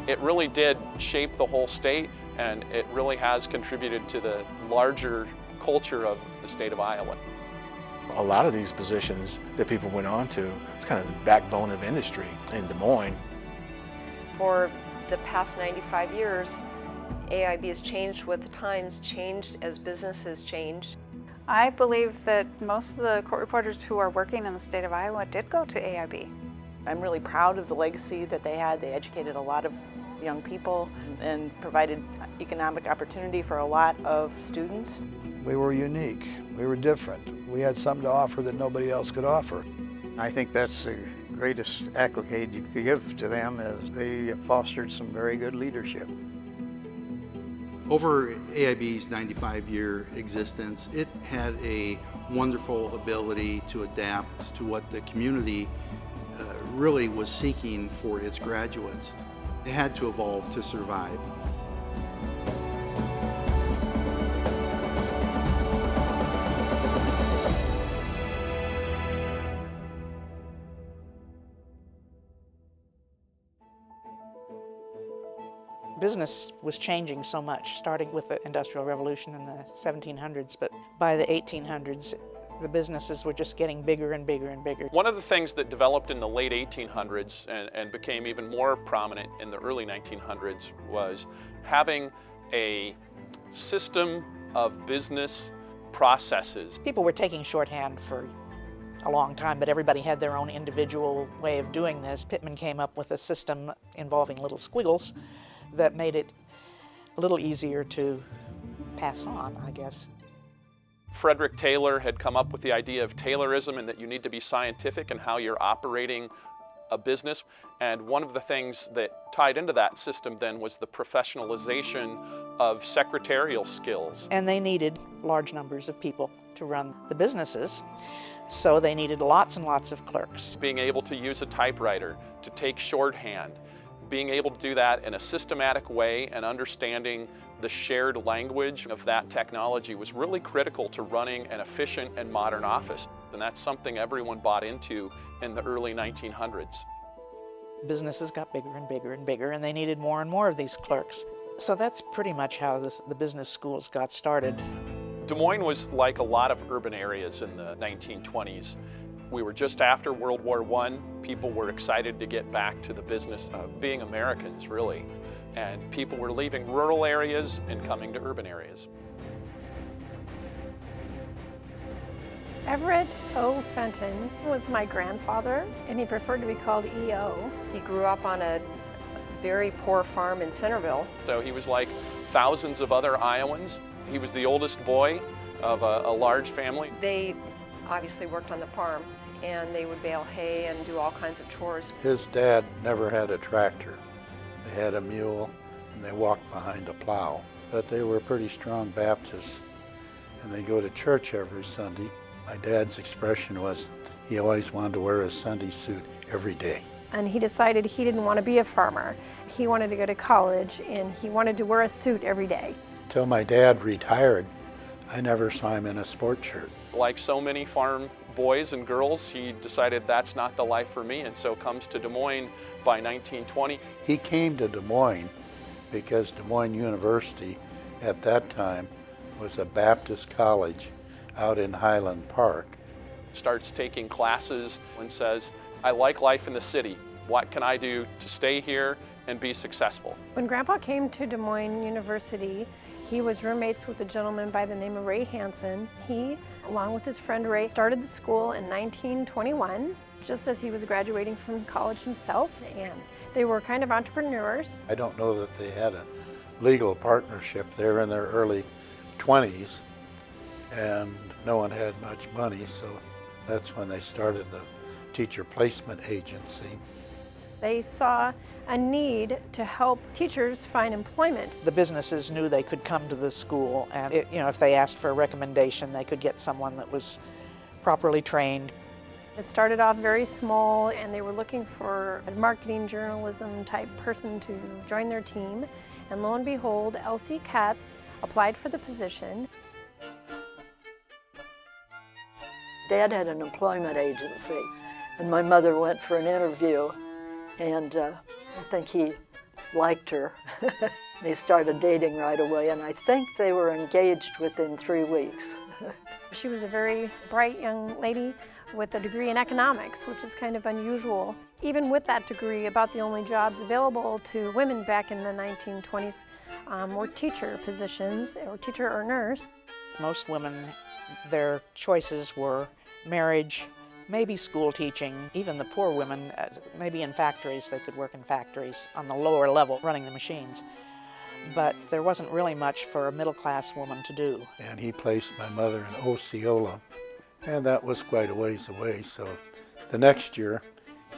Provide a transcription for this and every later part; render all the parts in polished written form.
It really did shape the whole state, and it really has contributed to the larger culture of the state of Iowa. A lot of these positions that people went on to, it's kind of the backbone of industry in Des Moines. For the past 95 years, AIB has changed with the times, changed as business has changed. I believe that most of the court reporters who are working in the state of Iowa did go to AIB. I'm really proud of the legacy that they had. They educated a lot of young people and provided economic opportunity for a lot of students. We were unique, we were different. We had something to offer that nobody else could offer. I think that's the greatest accolade you could give to them, as they fostered some very good leadership. Over AIB's 95-year existence, it had a wonderful ability to adapt to what the community really was seeking for its graduates. It had to evolve to survive. Business was changing so much, starting with the Industrial Revolution in the 1700s, but by the 1800s, the businesses were just getting bigger and bigger and bigger. One of the things that developed in the late 1800s and became even more prominent in the early 1900s was having a system of business processes. People were taking shorthand for a long time, but everybody had their own individual way of doing this. Pittman came up with a system involving little squiggles that made it a little easier to pass on, I guess. Frederick Taylor had come up with the idea of Taylorism, and that you need to be scientific in how you're operating a business. And one of the things that tied into that system then was the professionalization of secretarial skills. And they needed large numbers of people to run the businesses, so they needed lots and lots of clerks. Being able to use a typewriter, to take shorthand, being able to do that in a systematic way and understanding the shared language of that technology was really critical to running an efficient and modern office. And that's something everyone bought into in the early 1900s. Businesses got bigger and bigger and bigger, and they needed more and more of these clerks. So that's pretty much how the business schools got started. Des Moines was like a lot of urban areas in the 1920s. We were just after World War I. People were excited to get back to the business of being Americans, really. And people were leaving rural areas and coming to urban areas. Everett O. Fenton was my grandfather, and he preferred to be called E.O. He grew up on a very poor farm in Centerville. So he was like thousands of other Iowans. He was the oldest boy of a large family. They obviously worked on the farm, and they would bale hay and do all kinds of chores. His dad never had a tractor. They had a mule, and they walked behind a plow. But they were pretty strong Baptists, and they go to church every Sunday. My dad's expression was he always wanted to wear his Sunday suit every day. And he decided he didn't want to be a farmer. He wanted to go to college, and he wanted to wear a suit every day. Until my dad retired, I never saw him in a sports shirt. Like so many farm boys and girls, he decided that's not the life for me, and so comes to Des Moines by 1920. He came to Des Moines because Des Moines University at that time was a Baptist college out in Highland Park. Starts taking classes and says, I like life in the city. What can I do to stay here and be successful? When Grandpa came to Des Moines University, he was roommates with a gentleman by the name of Ray Hansen. He, along with his friend Ray, started the school in 1921, just as he was graduating from college himself, and they were kind of entrepreneurs. I don't know that they had a legal partnership. They were in their early 20s, and no one had much money, so that's when they started the teacher placement agency. They saw a need to help teachers find employment. The businesses knew they could come to the school, and if they asked for a recommendation, they could get someone that was properly trained. It started off very small, and they were looking for a marketing journalism type person to join their team. And lo and behold, Elsie Katz applied for the position. Dad had an employment agency, and my mother went for an interview, and I think he liked her. They started dating right away, and I think they were engaged within 3 weeks. She was a very bright young lady with a degree in economics, which is kind of unusual. Even with that degree, about the only jobs available to women back in the 1920s were teacher positions, or teacher or nurse. Most women, their choices were marriage, maybe school teaching. Even the poor women, maybe in factories, they could work in factories on the lower level, running the machines. But there wasn't really much for a middle-class woman to do. And he placed my mother in Osceola, and that was quite a ways away. So the next year,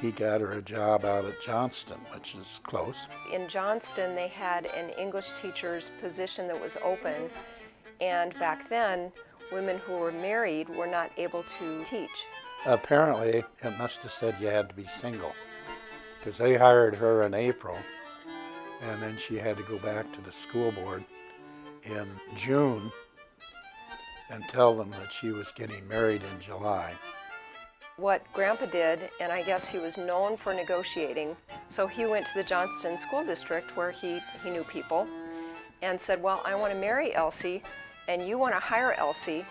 he got her a job out at Johnston, which is close. In Johnston, they had an English teacher's position that was open, and back then, women who were married were not able to teach. Apparently, it must have said you had to be single, because they hired her in April, and then she had to go back to the school board in June and tell them that she was getting married in July. What Grandpa did, and I guess he was known for negotiating, so he went to the Johnston School District where he knew people and said, well, I want to marry Elsie and you want to hire Elsie,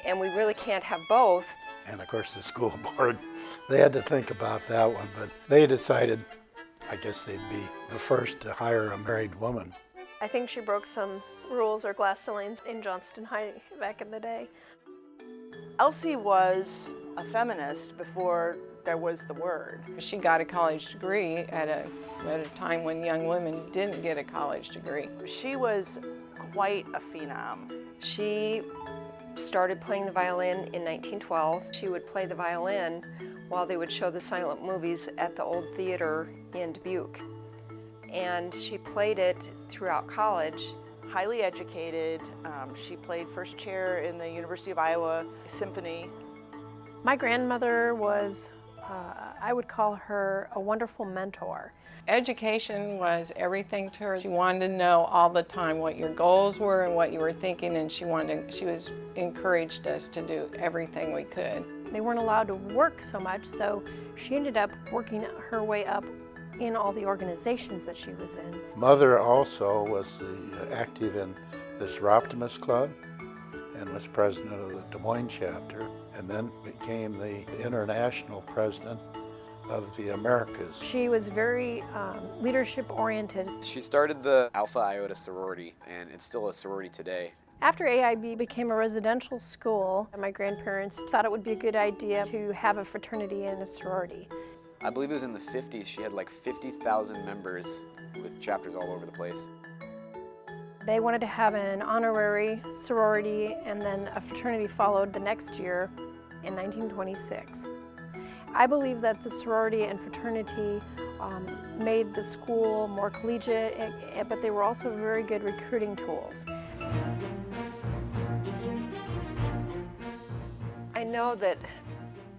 and we really can't have both. And of course the school board, they had to think about that one, but they decided, I guess they'd be the first to hire a married woman. I think she broke some rules or glass ceilings in Johnston High back in the day. Elsie was a feminist before there was the word. She got a college degree at a time when young women didn't get a college degree. She was quite a phenom. She started playing the violin in 1912. She would play the violin while they would show the silent movies at the old theater in Dubuque. And she played it throughout college. Highly educated. She played first chair in the University of Iowa Symphony. My grandmother was, I would call her a wonderful mentor. Education was everything to her. She wanted to know all the time what your goals were and what you were thinking, and she encouraged us to do everything we could. They weren't allowed to work so much, so she ended up working her way up in all the organizations that she was in. Mother also was active in the Seroptimus Club and was president of the Des Moines chapter, and then became the international president of the Americas. She was very leadership-oriented. She started the Alpha Iota sorority, and it's still a sorority today. After AIB became a residential school, my grandparents thought it would be a good idea to have a fraternity and a sorority. I believe it was in the 50s. She had like 50,000 members with chapters all over the place. They wanted to have an honorary sorority, and then a fraternity followed the next year in 1926. I believe that the sorority and fraternity made the school more collegiate, but they were also very good recruiting tools. I know that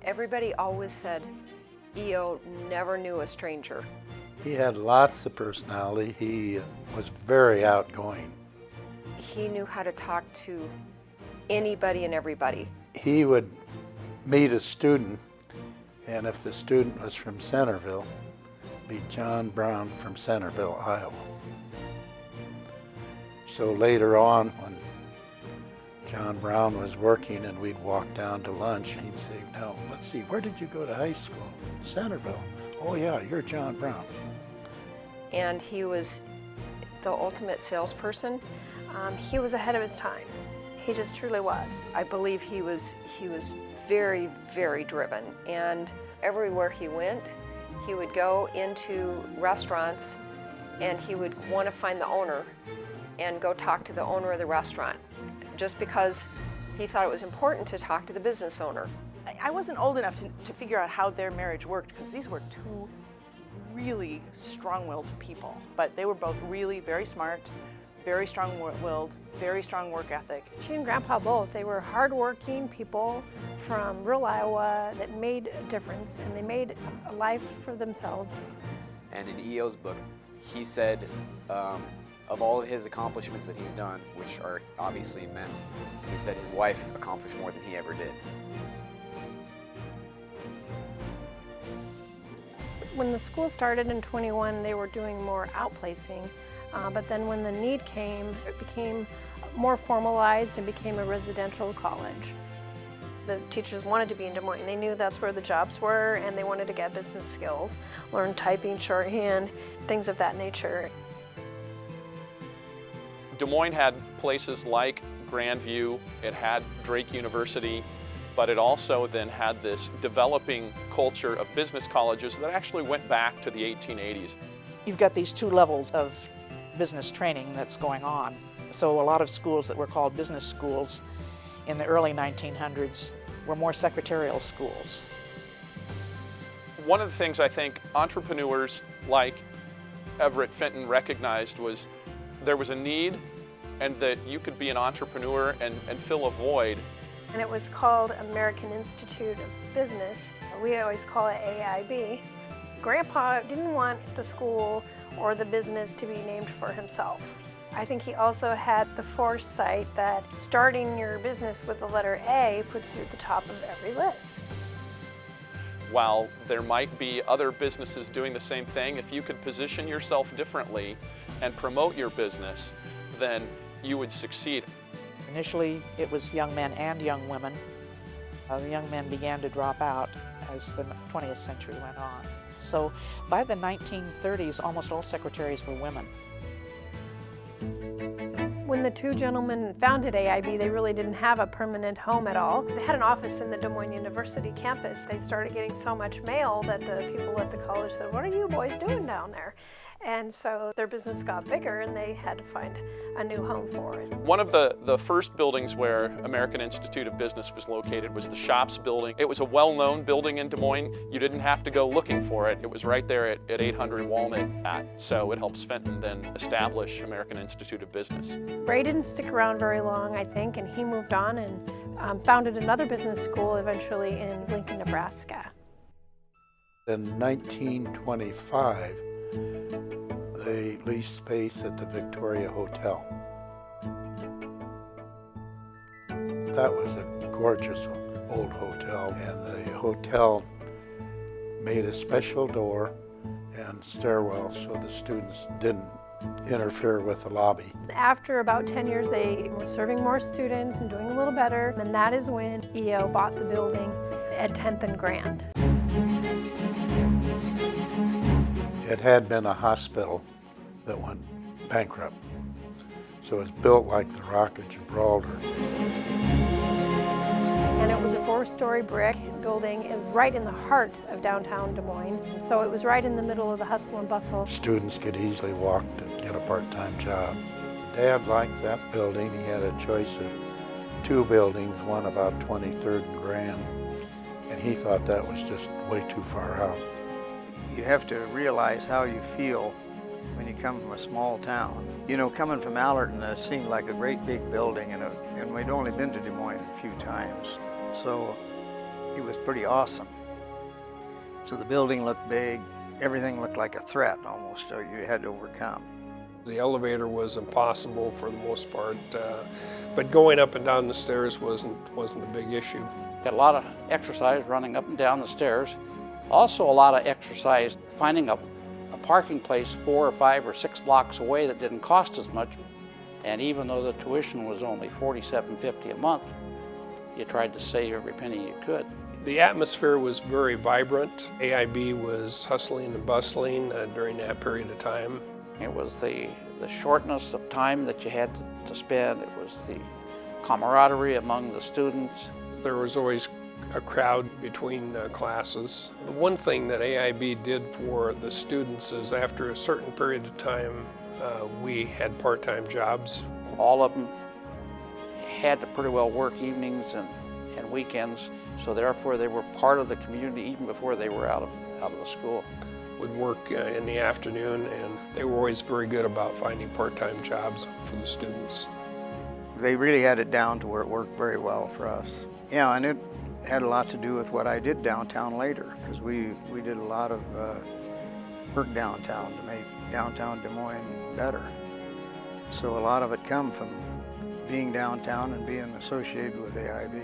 everybody always said EO never knew a stranger. He had lots of personality. He was very outgoing. He knew how to talk to anybody and everybody. He would meet a student, and if the student was from Centerville, be John Brown from Centerville, Iowa. So later on, when John Brown was working and we'd walk down to lunch, he'd say, now, let's see, where did you go to high school? Centerville. Oh yeah, you're John Brown. And he was the ultimate salesperson. He was ahead of his time. He just truly was. I believe he was very, very driven. And everywhere he went, he would go into restaurants and he would want to find the owner and go talk to the owner of the restaurant, just because he thought it was important to talk to the business owner. I wasn't old enough to figure out how their marriage worked, because these were two really strong-willed people. But they were both really very smart, very strong-willed, very strong work ethic. She and Grandpa both, they were hardworking people from rural Iowa that made a difference, and they made a life for themselves. And in EO's book, he said, of all of his accomplishments that he's done, which are obviously immense, he said his wife accomplished more than he ever did. When the school started in 21, they were doing more outplacing, but then when the need came, it became more formalized and became a residential college. The teachers wanted to be in Des Moines. They knew that's where the jobs were, and they wanted to get business skills, learn typing, shorthand, things of that nature. Des Moines had places like Grandview, it had Drake University, but it also then had this developing culture of business colleges that actually went back to the 1880s. You've got these two levels of business training that's going on. So a lot of schools that were called business schools in the early 1900s were more secretarial schools. One of the things I think entrepreneurs like Everett Fenton recognized was there was a need and that you could be an entrepreneur and fill a void. And it was called American Institute of Business. We always call it AIB. Grandpa didn't want the school or the business to be named for himself. I think he also had the foresight that starting your business with the letter A puts you at the top of every list. While there might be other businesses doing the same thing, if you could position yourself differently and promote your business, then you would succeed. Initially, it was young men and young women. The young men began to drop out as the 20th century went on. So by the 1930s, almost all secretaries were women. When the two gentlemen founded AIB, they really didn't have a permanent home at all. They had an office in the Des Moines University campus. They started getting so much mail that the people at the college said, "What are you boys doing down there?" And so their business got bigger and they had to find a new home for it. One of the first buildings where American Institute of Business was located was the Shops building. It was a well-known building in Des Moines. You didn't have to go looking for it. It was right there at 800 Walnut. So it helps Fenton then establish American Institute of Business. Ray didn't stick around very long, I think, and he moved on and founded another business school eventually in Lincoln, Nebraska. In 1925, they leased space at the Victoria Hotel. That was a gorgeous old hotel, and the hotel made a special door and stairwell so the students didn't interfere with the lobby. After about 10 years, they were serving more students and doing a little better, and that is when EO bought the building at 10th and Grand. It had been a hospital that went bankrupt, so it's built like the Rock of Gibraltar. And it was a 4-story brick building. It was right in the heart of downtown Des Moines, and so it was right in the middle of the hustle and bustle. Students could easily walk to get a part-time job. Dad liked that building. He had a choice of 2 buildings, one about 23rd and Grand, and he thought that was just way too far out. You have to realize how you feel when you come from a small town. You know, coming from Allerton, it seemed like a great big building, and we'd only been to Des Moines a few times, so it was pretty awesome. So the building looked big, everything looked like a threat almost, so you had to overcome. The elevator was impossible for the most part, but going up and down the stairs wasn't a big issue. Got a lot of exercise running up and down the stairs. Also a lot of exercise finding a parking place 4 or 5 or 6 blocks away that didn't cost as much. And even though the tuition was only $47.50 a month, you tried to save every penny you could. The atmosphere was very vibrant. AIB was hustling and bustling during that period of time. It was the shortness of time that you had to spend. It was the camaraderie among the students. There was always a crowd between classes. The one thing that AIB did for the students is after a certain period of time, we had part-time jobs. All of them had to pretty well work evenings and weekends, so therefore they were part of the community even before they were out of the school. Would work in the afternoon, and they were always very good about finding part-time jobs for the students. They really had it down to where it worked very well for us. Yeah, and it had a lot to do with what I did downtown later, because we did a lot of work downtown to make downtown Des Moines better. So a lot of it come from being downtown and being associated with AIB.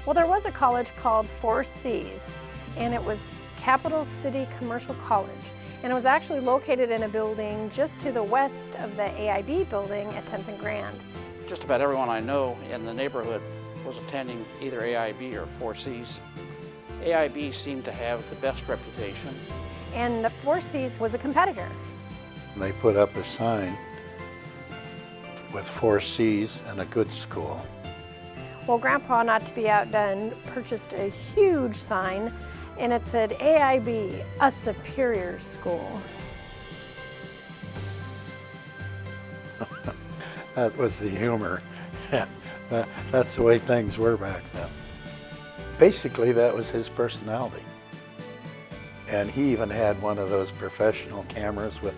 Well, there was a college called 4 Cs, and it was Capital City Commercial College. And it was actually located in a building just to the west of the AIB building at 10th and Grand. Just about everyone I know in the neighborhood was attending either AIB or 4 Cs. AIB seemed to have the best reputation. And the 4 Cs was a competitor. They put up a sign with 4 Cs and a good school. Well, Grandpa, not to be outdone, purchased a huge sign, and it said AIB, a superior school. That was the humor. That's the way things were back then. Basically, that was his personality. And he even had one of those professional cameras with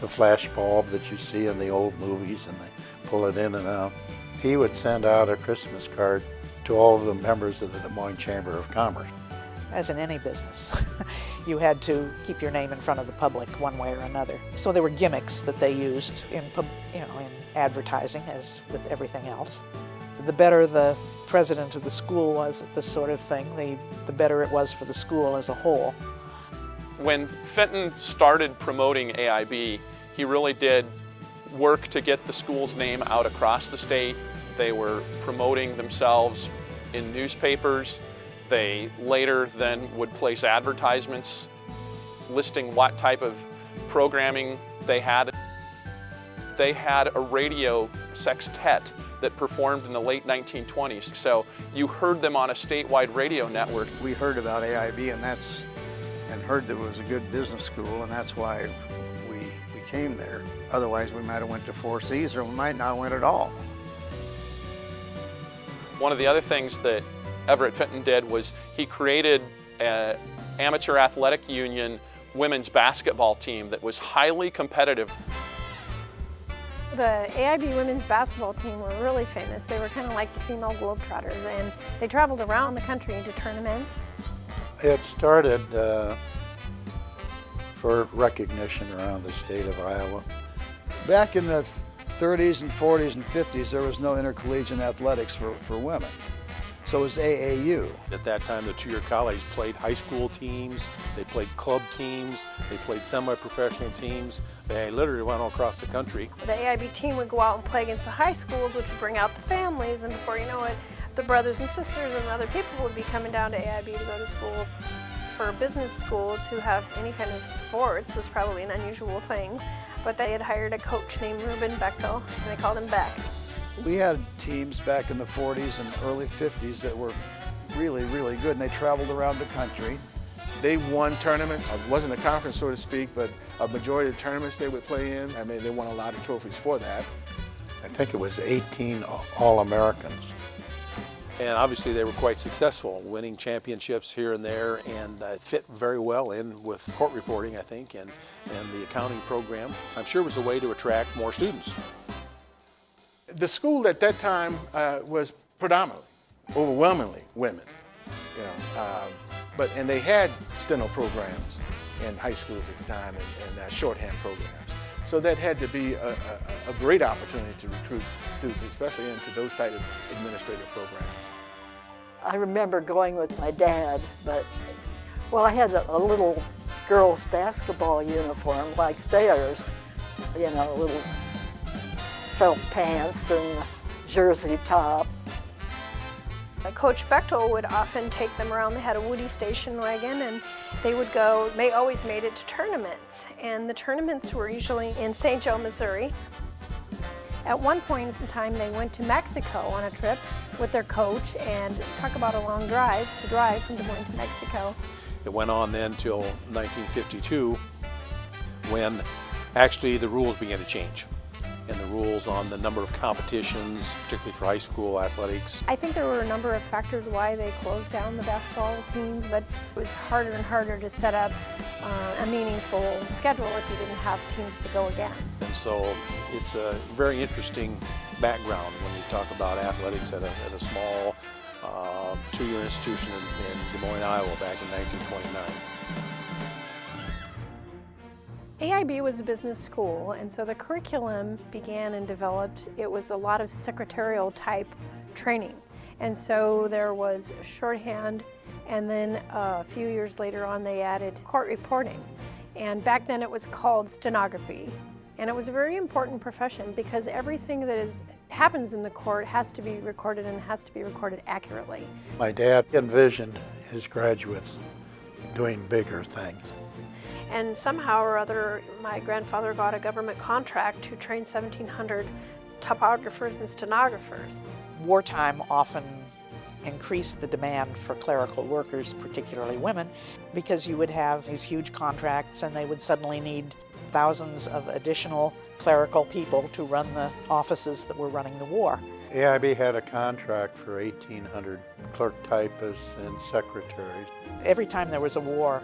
the flash bulb that you see in the old movies, and they pull it in and out. He would send out a Christmas card to all of the members of the Des Moines Chamber of Commerce. As in any business, you had to keep your name in front of the public one way or another. So there were gimmicks that they used in advertising, as with everything else. The better the president of the school was at this sort of thing, the better it was for the school as a whole. When Fenton started promoting AIB, he really did work to get the school's name out across the state. They were promoting themselves in newspapers. They later then would place advertisements listing what type of programming they had. They had a radio sextet that performed in the late 1920s, so you heard them on a statewide radio network. We heard about AIB and heard that it was a good business school, and that's why we came there. Otherwise, we might have went to 4 Cs, or we might not have went at all. One of the other things that Everett Fenton did was he created an amateur athletic union women's basketball team that was highly competitive. The AIB women's basketball team were really famous. They were kind of like the female Globetrotters, and they traveled around the country into tournaments. It started for recognition around the state of Iowa. Back in the 30s and 40s and 50s, there was no intercollegiate athletics for women. So it was AAU. At that time, the two-year college played high school teams, they played club teams, they played semi-professional teams. They literally went all across the country. The AIB team would go out and play against the high schools, which would bring out the families, and before you know it, the brothers and sisters and other people would be coming down to AIB to go to school. For a business school to have any kind of sports was probably an unusual thing, but they had hired a coach named Reuben Bechtel, and they called him Beck. We had teams back in the 40s and early 50s that were really, really good, and they traveled around the country. They won tournaments. It wasn't a conference, so to speak, but a majority of the tournaments they would play in, I mean, they won a lot of trophies for that. I think it was 18 All-Americans. And obviously they were quite successful, winning championships here and there, and fit very well in with court reporting, I think, and the accounting program. I'm sure it was a way to attract more students. The school at that time was predominantly, overwhelmingly women, and they had steno programs in high schools at the time and shorthand programs. So that had to be a great opportunity to recruit students, especially into those type of administrative programs. I remember going with my dad, but, well, I had a little girls' basketball uniform like theirs, little felt pants and jersey top. Coach Bechtel would often take them around. They had a Woody station wagon, and they would go. They always made it to tournaments, and the tournaments were usually in St. Joe, Missouri. At one point in time, they went to Mexico on a trip with their coach, and talk about a long drive from Des Moines to Mexico. It went on then till 1952, when actually the rules began to change. And the rules on the number of competitions, particularly for high school athletics. I think there were a number of factors why they closed down the basketball teams, but it was harder and harder to set up a meaningful schedule if you didn't have teams to go against. And so it's a very interesting background when you talk about athletics at a small two-year institution in Des Moines, Iowa back in 1929. AIB was a business school, and so the curriculum began and developed. It was a lot of secretarial type training. And so there was shorthand, and then a few years later on they added court reporting. And back then it was called stenography. And it was a very important profession because everything that happens in the court has to be recorded and has to be recorded accurately. My dad envisioned his graduates doing bigger things. And somehow or other, my grandfather got a government contract to train 1,700 typographers and stenographers. Wartime often increased the demand for clerical workers, particularly women, because you would have these huge contracts and they would suddenly need thousands of additional clerical people to run the offices that were running the war. AIB had a contract for 1,800 clerk typists and secretaries. Every time there was a war,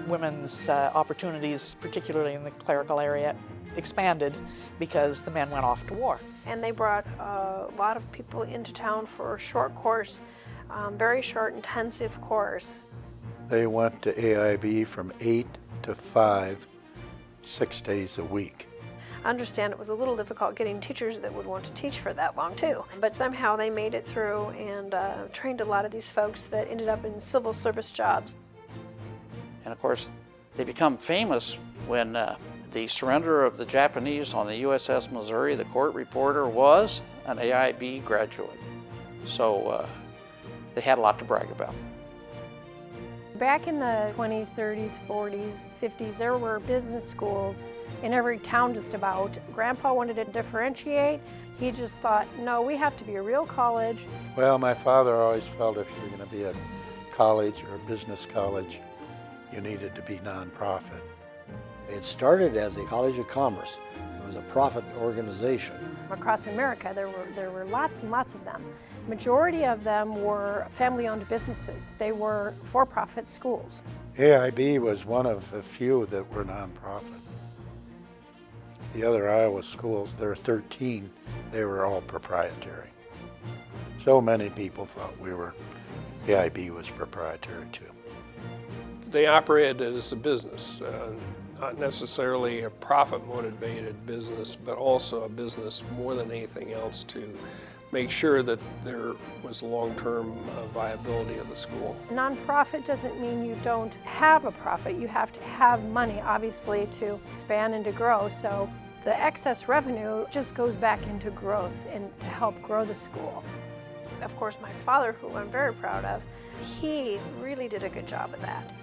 women's opportunities, particularly in the clerical area, expanded because the men went off to war. And they brought a lot of people into town for a short course, very short, intensive course. They went to AIB from 8 to 5, 6 days a week. I understand it was a little difficult getting teachers that would want to teach for that long too, but somehow they made it through and trained a lot of these folks that ended up in civil service jobs. And of course, they become famous when the surrender of the Japanese on the USS Missouri, the court reporter was an AIB graduate. So they had a lot to brag about. Back in the 20s, 30s, 40s, 50s, there were business schools in every town just about. Grandpa wanted to differentiate. He just thought, no, we have to be a real college. Well, my father always felt if you're going to be a college or a business college, you needed to be nonprofit. It started as a College of Commerce. It was a profit organization. Across America, there were lots and lots of them. Majority of them were family-owned businesses. They were for-profit schools. AIB was one of a few that were nonprofit. The other Iowa schools, there are 13, they were all proprietary. So many people thought AIB was proprietary too. They operated as a business, not necessarily a profit-motivated business, but also a business more than anything else to make sure that there was long-term viability of the school. Nonprofit doesn't mean you don't have a profit. You have to have money, obviously, to expand and to grow. So the excess revenue just goes back into growth and to help grow the school. Of course, my father, who I'm very proud of, he really did a good job of that.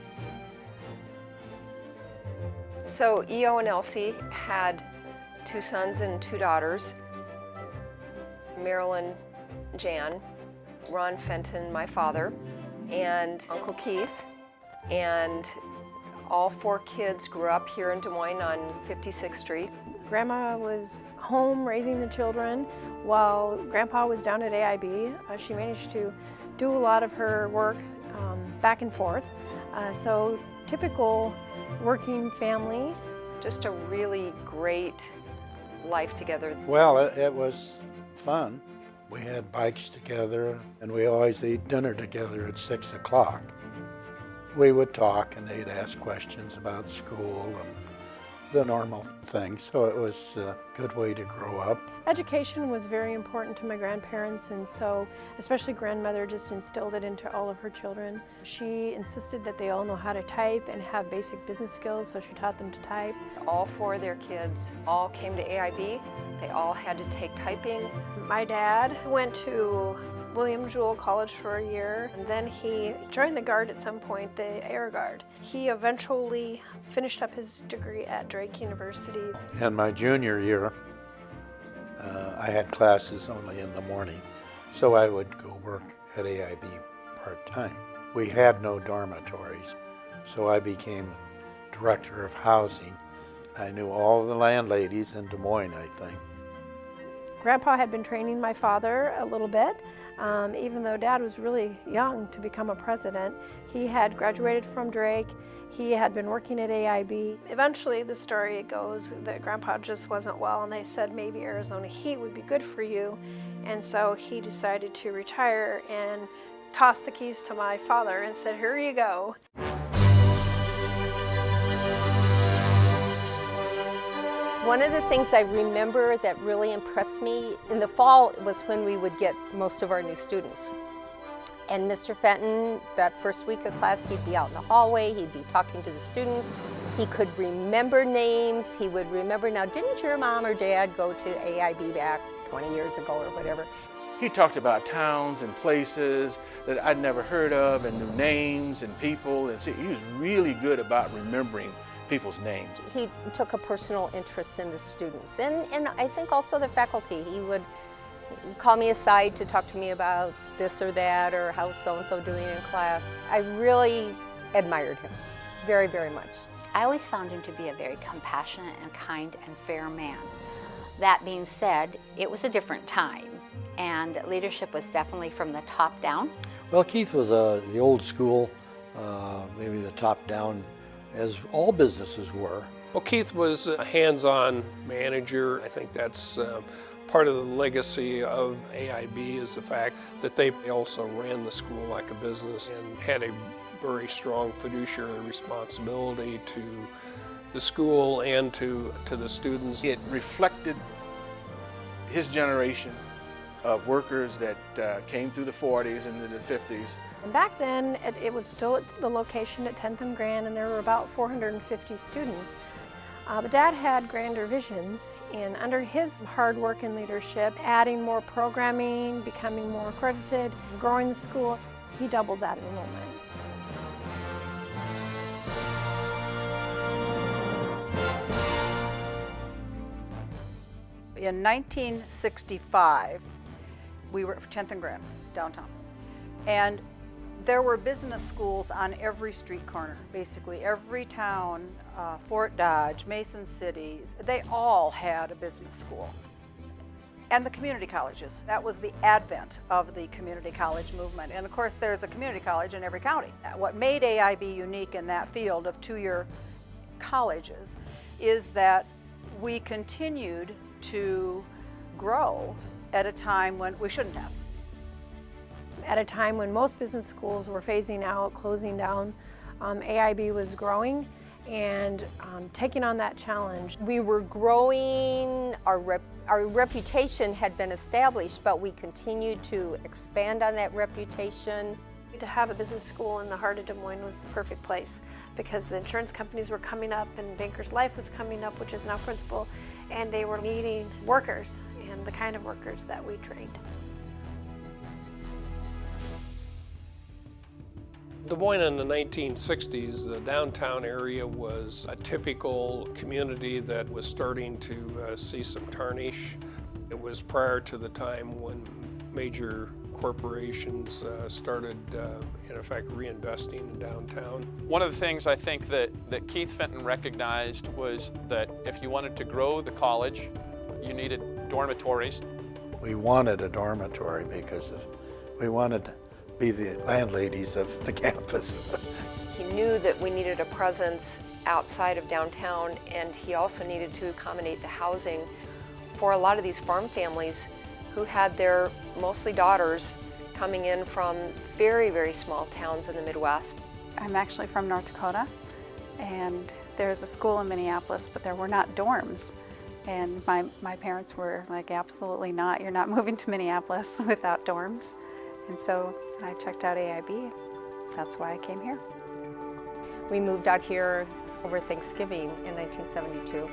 So EO and Elsie had 2 sons and 2 daughters. Marilyn, Jan, Ron Fenton, my father, and Uncle Keith. And all 4 kids grew up here in Des Moines on 56th Street. Grandma was home raising the children while Grandpa was down at AIB. She managed to do a lot of her work back and forth. So typical working family. Just a really great life together. Well, it was fun. We had bikes together and we always ate dinner together at 6 o'clock. We would talk and they'd ask questions about school and the normal things, so it was a good way to grow up. Education was very important to my grandparents, and so especially grandmother just instilled it into all of her children. She insisted that they all know how to type and have basic business skills, so she taught them to type. All 4 of their kids all came to AIB. They all had to take typing. My dad went to William Jewell College for a year, and then he joined the Guard at some point, the Air Guard. He eventually finished up his degree at Drake University. In my junior year, I had classes only in the morning, so I would go work at AIB part-time. We had no dormitories, so I became director of housing. I knew all the landladies in Des Moines, I think. Grandpa had been training my father a little bit. Even though Dad was really young to become a president, he had graduated from Drake. He had been working at AIB. Eventually, the story goes that Grandpa just wasn't well, and they said maybe Arizona heat would be good for you. And so he decided to retire and tossed the keys to my father and said, "Here you go." One of the things I remember that really impressed me in the fall was when we would get most of our new students. And Mr. Fenton, that first week of class, he'd be out in the hallway, he'd be talking to the students. He could remember names. He would remember, now, didn't your mom or dad go to AIB back 20 years ago or whatever? He talked about towns and places that I'd never heard of and knew names and people. And see, he was really good about remembering people's names. He took a personal interest in the students and I think also the faculty. He would call me aside to talk to me about this or that or how so-and-so doing in class. I really admired him very, very much. I always found him to be a very compassionate and kind and fair man. That being said, it was a different time, and leadership was definitely from the top down. Well, Keith was the old school, maybe the top down, as all businesses were. Well, Keith was a hands-on manager. I think that's part of the legacy of AIB is the fact that they also ran the school like a business and had a very strong fiduciary responsibility to the school and to the students. It reflected his generation of workers that came through the 40s and the 50s. And back then, it was still at the location at 10th and Grand, and there were about 450 students. But Dad had grander visions, and under his hard work and leadership, adding more programming, becoming more accredited, growing the school, he doubled that enrollment. In 1965, we were at 10th and Grand, downtown, and there were business schools on every street corner. Basically every town, Fort Dodge, Mason City, they all had a business school. And the community colleges. That was the advent of the community college movement. And of course there's a community college in every county. What made AIB unique in that field of two-year colleges is that we continued to grow at a time when we shouldn't have. At a time when most business schools were phasing out, closing down, AIB was growing and taking on that challenge. We were growing, our reputation had been established, but we continued to expand on that reputation. To have a business school in the heart of Des Moines was the perfect place because the insurance companies were coming up and Bankers Life was coming up, which is now Principal, and they were needing workers and the kind of workers that we trained. Des Moines in the 1960s, the downtown area was a typical community that was starting to see some tarnish. It was prior to the time when major corporations started, in effect, reinvesting in downtown. One of the things I think that Keith Fenton recognized was that if you wanted to grow the college, you needed dormitories. We wanted a dormitory because we wanted to be the landladies of the campus. He knew that we needed a presence outside of downtown, and he also needed to accommodate the housing for a lot of these farm families who had their mostly daughters coming in from very, very small towns in the Midwest. I'm actually from North Dakota, and there's a school in Minneapolis, but there were not dorms. And my parents were like, absolutely not. You're not moving to Minneapolis without dorms. And so I checked out AIB. That's why I came here. We moved out here over Thanksgiving in 1972.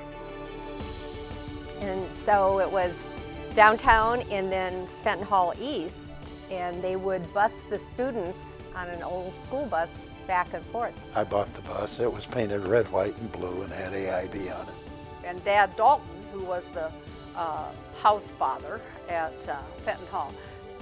And so it was downtown and then Fenton Hall East, and they would bus the students on an old school bus back and forth. I bought the bus. It was painted red, white, and blue and had AIB on it. And Dad Dalton, who was the house father at Fenton Hall,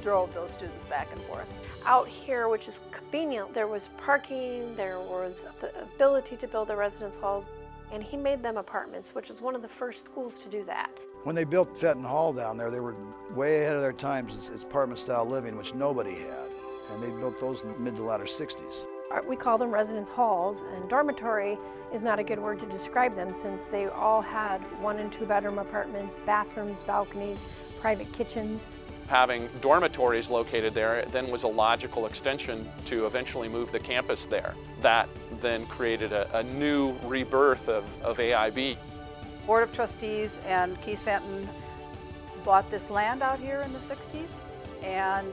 drove those students back and forth. Out here, which is convenient, there was parking, there was the ability to build the residence halls, and he made them apartments, which was one of the first schools to do that. When they built Fenton Hall down there, they were way ahead of their times. It's apartment-style living, which nobody had, and they built those in the mid to latter 60s. We call them residence halls, and dormitory is not a good word to describe them since they all had 1- and 2-bedroom apartments, bathrooms, balconies, private kitchens. Having dormitories located there then was a logical extension to eventually move the campus there. That then created a new rebirth of AIB. Board of Trustees and Keith Fenton bought this land out here in the 60s and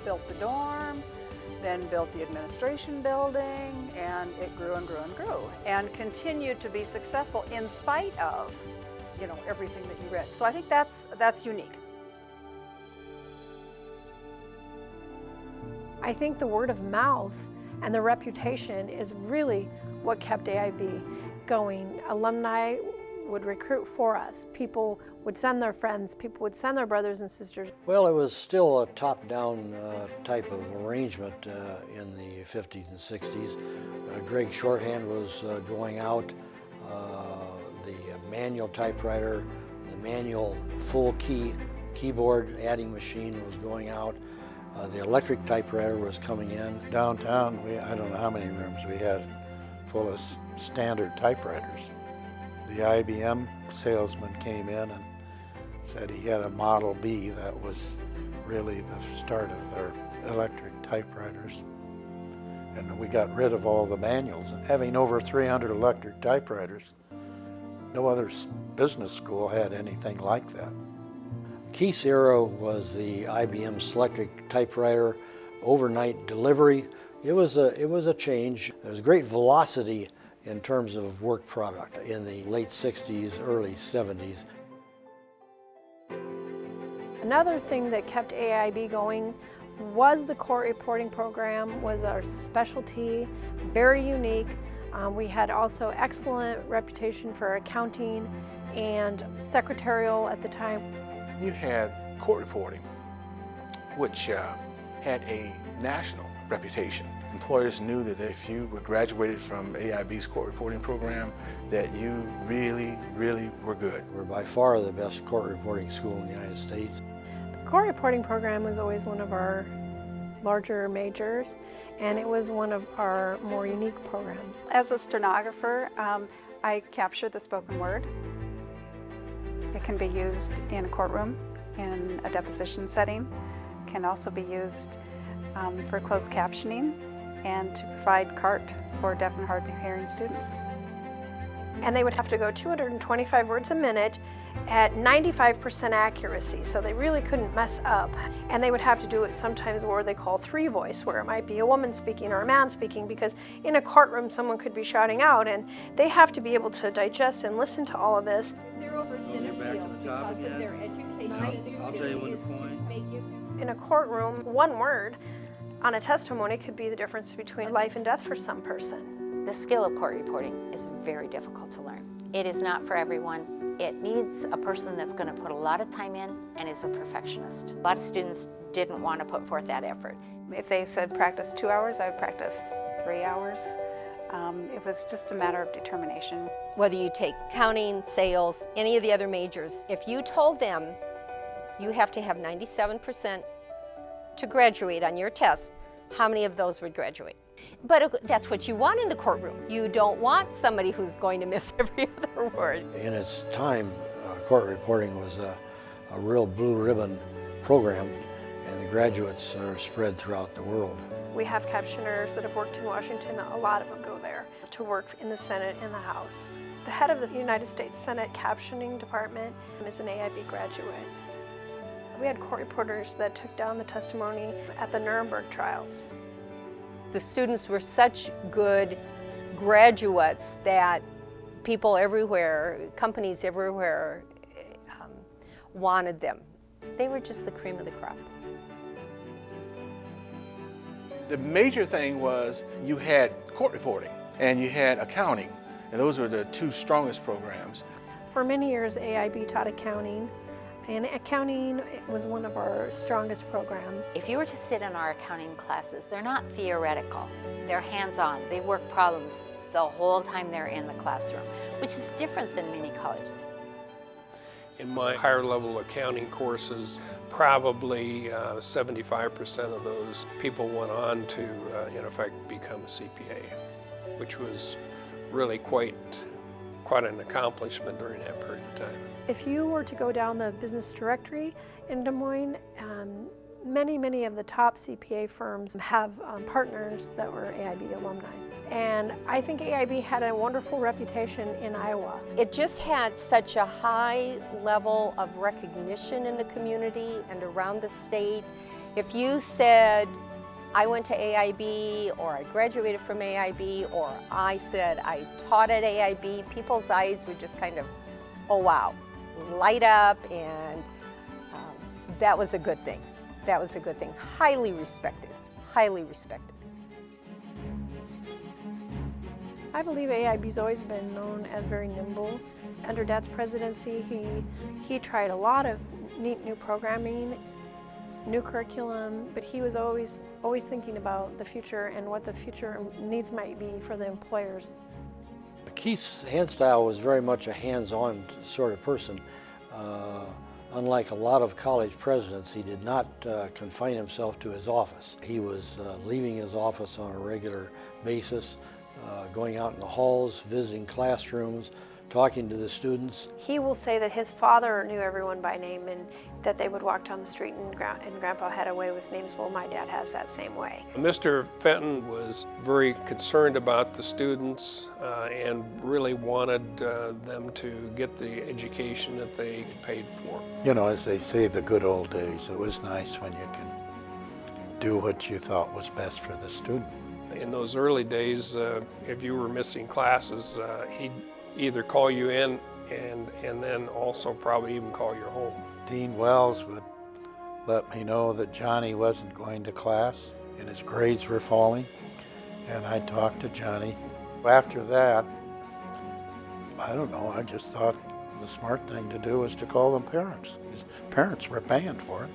built the dorm, then built the administration building, and it grew and grew and grew, and continued to be successful in spite of, you know, everything that you read. So I think that's unique. I think the word of mouth and the reputation is really what kept AIB going. Alumni would recruit for us. People would send their friends, people would send their brothers and sisters. Well, it was still a top-down type of arrangement in the 50s and 60s. Greg Shorthand was going out, the manual typewriter, the manual full keyboard adding machine was going out. The electric typewriter was coming in. Downtown, I don't know how many rooms we had full of standard typewriters. The IBM salesman came in and said he had a Model B that was really the start of their electric typewriters. And we got rid of all the manuals. And having over 300 electric typewriters, no other business school had anything like that. Keith's era was the IBM Selectric typewriter, overnight delivery. It was a change. There was great velocity in terms of work product in the late 60s, early 70s. Another thing that kept AIB going was the court reporting program, was our specialty, very unique. We had also excellent reputation for accounting and secretarial at the time. You had court reporting, which had a national reputation. Employers knew that if you were graduated from AIB's court reporting program, that you really, really were good. We're by far the best court reporting school in the United States. The court reporting program was always one of our larger majors, and it was one of our more unique programs. As a stenographer, I capture the spoken word. It can be used in a courtroom, in a deposition setting. It can also be used for closed captioning and to provide CART for deaf and hard of hearing students. And they would have to go 225 words a minute at 95% accuracy, so they really couldn't mess up. And they would have to do it sometimes where they call three voice, where it might be a woman speaking or a man speaking, because in a courtroom someone could be shouting out, and they have to be able to digest and listen to all of this. I'll tell you when to point. In a courtroom, one word on a testimony could be the difference between life and death for some person. The skill of court reporting is very difficult to learn. It is not for everyone. It needs a person that's going to put a lot of time in and is a perfectionist. A lot of students didn't want to put forth that effort. If they said practice 2 hours, I would practice 3 hours. It was just a matter of determination. Whether you take accounting, sales, any of the other majors, if you told them you have to have 97% to graduate on your test, how many of those would graduate? But that's what you want in the courtroom. You don't want somebody who's going to miss every other word. In its time, court reporting was a real blue ribbon program, and the graduates are spread throughout the world. We have captioners that have worked in Washington. A lot of them go there to work in the Senate and the House. The head of the United States Senate Captioning Department is an AIB graduate. We had court reporters that took down the testimony at the Nuremberg trials. The students were such good graduates that people everywhere, companies everywhere wanted them. They were just the cream of the crop. The major thing was you had court reporting and you had accounting, and those were the two strongest programs. For many years, AIB taught accounting, and accounting was one of our strongest programs. If you were to sit in our accounting classes, they're not theoretical. They're hands-on. They work problems the whole time they're in the classroom, which is different than many colleges. In my higher level accounting courses, probably 75% of those people went on to, in effect, become a CPA, which was really quite an accomplishment during that period of time. If you were to go down the business directory in Des Moines, many of the top CPA firms have partners that were AIB alumni. And I think AIB had a wonderful reputation in Iowa. It just had such a high level of recognition in the community and around the state. If you said I went to AIB, or I graduated from AIB, or I said I taught at AIB, people's eyes would just kind of, oh wow, light up, and that was a good thing. That was a good thing. Highly respected, highly respected. I believe AIB's always been known as very nimble. Under Dad's presidency, he tried a lot of neat new programming, new curriculum, but he was always thinking about the future and what the future needs might be for the employers. Keith's hand style was very much a hands-on sort of person. Unlike a lot of college presidents, he did not confine himself to his office. He was leaving his office on a regular basis, going out in the halls, visiting classrooms, talking to the students. He will say that his father knew everyone by name and that they would walk down the street and Grandpa had a way with names. Well, my dad has that same way. Mr. Fenton was very concerned about the students and really wanted them to get the education that they paid for. You know, as they say, the good old days, it was nice when you could do what you thought was best for the student. In those early days, if you were missing classes, he'd either call you in and then also probably even call your home. Dean Wells would let me know that Johnny wasn't going to class and his grades were falling, and I'd talk to Johnny. After that, I don't know, I just thought the smart thing to do was to call them parents. His parents were paying for it.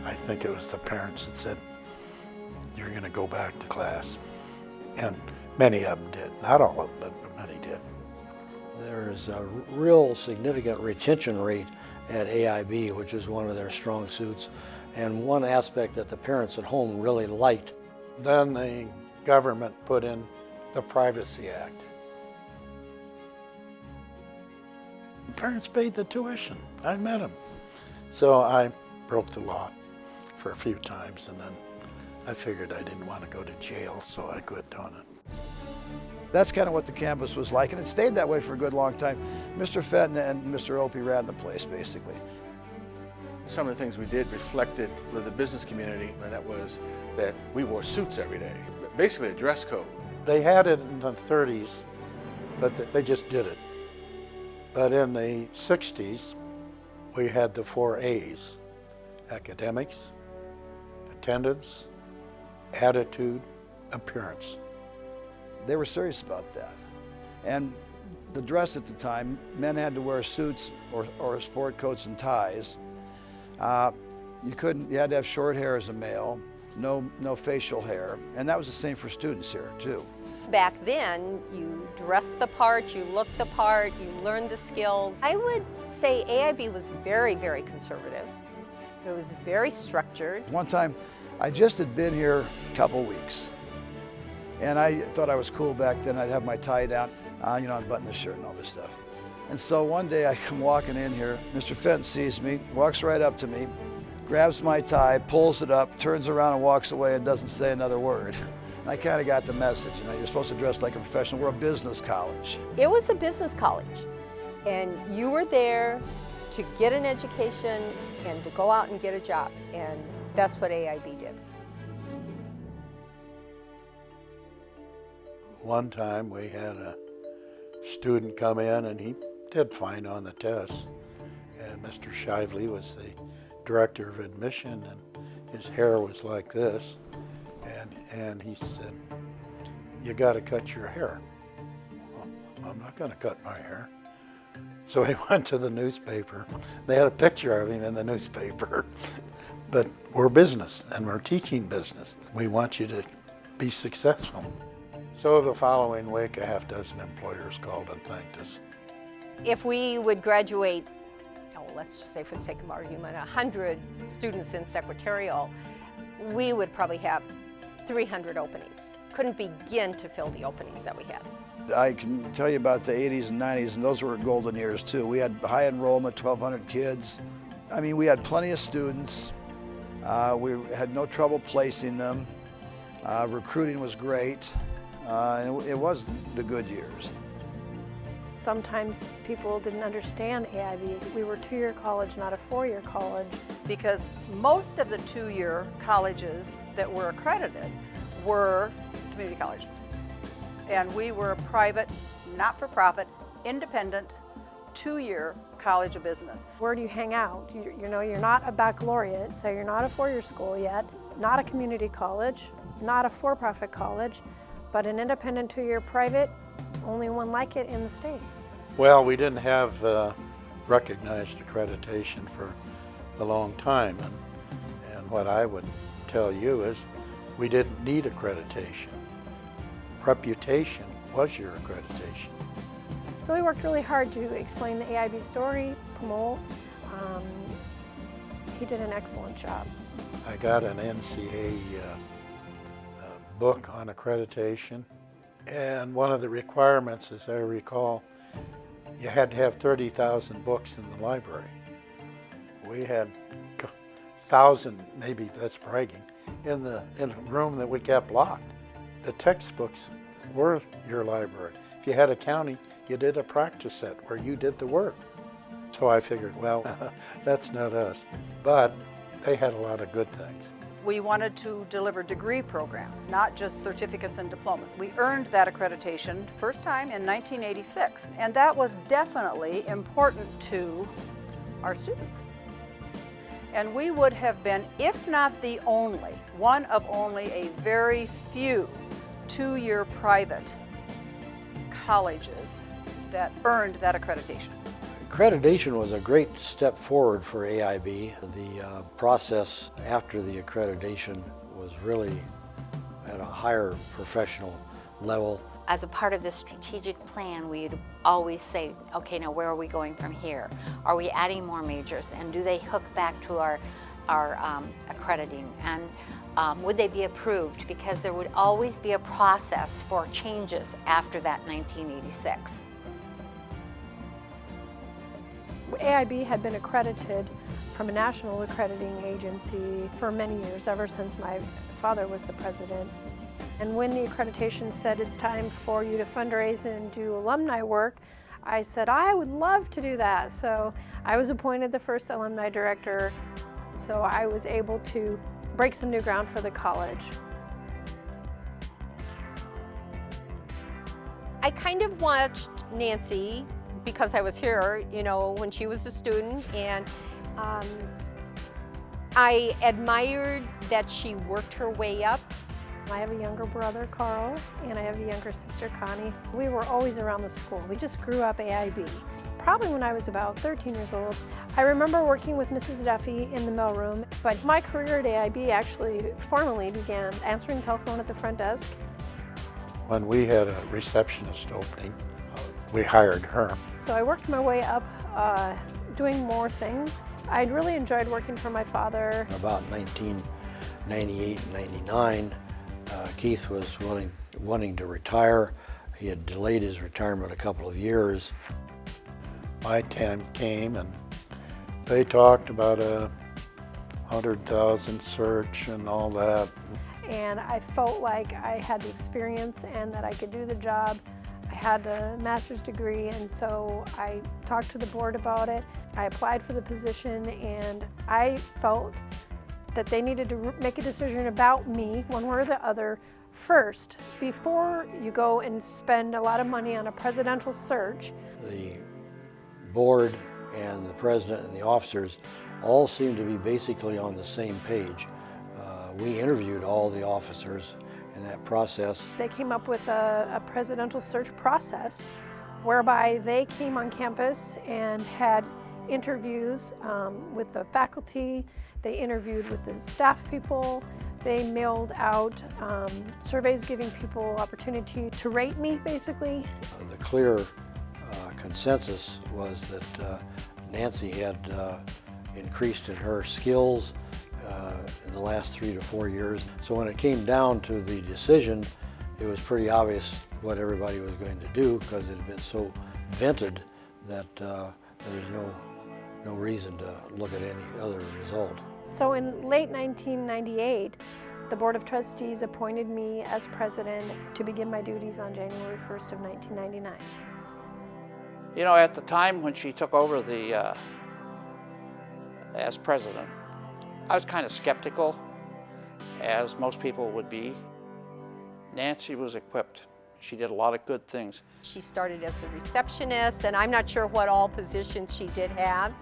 I think it was the parents that said, "You're going to go back to class." And many of them did. Not all of them, but many did. There's a real significant retention rate at AIB, which is one of their strong suits, and one aspect that the parents at home really liked. Then the government put in the Privacy Act. The parents paid the tuition. I met them. So I broke the law for a few times, and then I figured I didn't want to go to jail, so I quit doing it. That's kind of what the campus was like, and it stayed that way for a good long time. Mr. Fenton and Mr. Opie ran the place, basically. Some of the things we did reflected with the business community, and that was that we wore suits every day, basically a dress code. They had it in the 30s, but they just did it. But in the 60s, we had the 4 A's: academics, attendance, attitude, appearance. They were serious about that. And the dress at the time, men had to wear suits or sport coats and ties. You had to have short hair as a male, no facial hair, and that was the same for students here too. Back then, you dressed the part, you looked the part, you learned the skills. I would say AIB was very, very conservative. It was very structured. One time, I just had been here a couple weeks, and I thought I was cool back then. I'd have my tie down, unbutton the shirt and all this stuff. And so one day I come walking in here, Mr. Fenton sees me, walks right up to me, grabs my tie, pulls it up, turns around and walks away and doesn't say another word. And I kind of got the message, you're supposed to dress like a professional. We're a business college. It was a business college, and you were there to get an education and to go out and get a job, and that's what AIB did. One time we had a student come in and he did fine on the test. And Mr. Shively was the director of admission, and his hair was like this. And he said, "You got to cut your hair." Well, I'm not going to cut my hair. So he went to the newspaper. They had a picture of him in the newspaper. But we're business, and we're teaching business. We want you to be successful. So the following week, a half dozen employers called and thanked us. If we would graduate, let's just say for the sake of argument, 100 students in secretarial, we would probably have 300 openings. Couldn't begin to fill the openings that we had. I can tell you about the 80s and 90s, and those were golden years too. We had high enrollment, 1,200 kids. I mean, we had plenty of students. We had no trouble placing them. Recruiting was great. And it was the good years. Sometimes people didn't understand AIB. We were a 2-year college, not a 4-year college. Because most of the 2-year colleges that were accredited were community colleges. And we were a private, not-for-profit, independent, 2-year college of business. Where do you hang out? You know, you're not a baccalaureate, so you're not a 4-year school yet, not a community college, not a for-profit college, but an independent 2-year private, only one like it in the state. Well, we didn't have recognized accreditation for a long time, and what I would tell you is we didn't need accreditation. Reputation was your accreditation. So we worked really hard to explain the AIB story, promote. He did an excellent job. I got an NCA book on accreditation, and one of the requirements, as I recall, you had to have 30,000 books in the library. We had 1,000, maybe that's bragging, in a room that we kept locked. The textbooks were your library. If you had a county, you did a practice set where you did the work. So I figured, well, that's not us. But they had a lot of good things. We wanted to deliver degree programs, not just certificates and diplomas. We earned that accreditation first time in 1986, and that was definitely important to our students. And we would have been, if not the only, one of only a very few 2-year private colleges that earned that accreditation. Accreditation was a great step forward for AIB. The process after the accreditation was really at a higher professional level. As a part of the strategic plan, we'd always say, okay, now where are we going from here? Are we adding more majors? And do they hook back to our accrediting? And would they be approved? Because there would always be a process for changes after that 1986. AIB had been accredited from a national accrediting agency for many years, ever since my father was the president. And when the accreditation said it's time for you to fundraise and do alumni work, I said I would love to do that. So I was appointed the first alumni director, so I was able to break some new ground for the college. I kind of watched Nancy because I was here, you know, when she was a student, and I admired that she worked her way up. I have a younger brother, Carl, and I have a younger sister, Connie. We were always around the school. We just grew up AIB. Probably when I was about 13 years old. I remember working with Mrs. Duffy in the mailroom, but my career at AIB actually formally began answering telephone at the front desk. When we had a receptionist opening, we hired her. So I worked my way up doing more things. I'd really enjoyed working for my father. About 1998 and 99, Keith was wanting to retire. He had delayed his retirement a couple of years. My time came and they talked about a 100,000 search and all that. And I felt like I had the experience and that I could do the job. I had a master's degree, and so I talked to the board about it. I applied for the position, and I felt that they needed to make a decision about me, one way or the other, first, before you go and spend a lot of money on a presidential search. The board and the president and the officers all seemed to be basically on the same page. We interviewed all the officers in that process. They came up with a presidential search process whereby they came on campus and had interviews with the faculty. They interviewed with the staff people. They mailed out surveys giving people opportunity to rate me, basically. The clear consensus was that Nancy had increased in her skills in the last 3 to 4 years. So when it came down to the decision, it was pretty obvious what everybody was going to do because it had been so vented that there was no reason to look at any other result. So in late 1998, the Board of Trustees appointed me as president to begin my duties on January 1st of 1999. You know, at the time when she took over as president, I was kind of skeptical, as most people would be. Nancy was equipped. She did a lot of good things. She started as a receptionist, and I'm not sure what all positions she did have.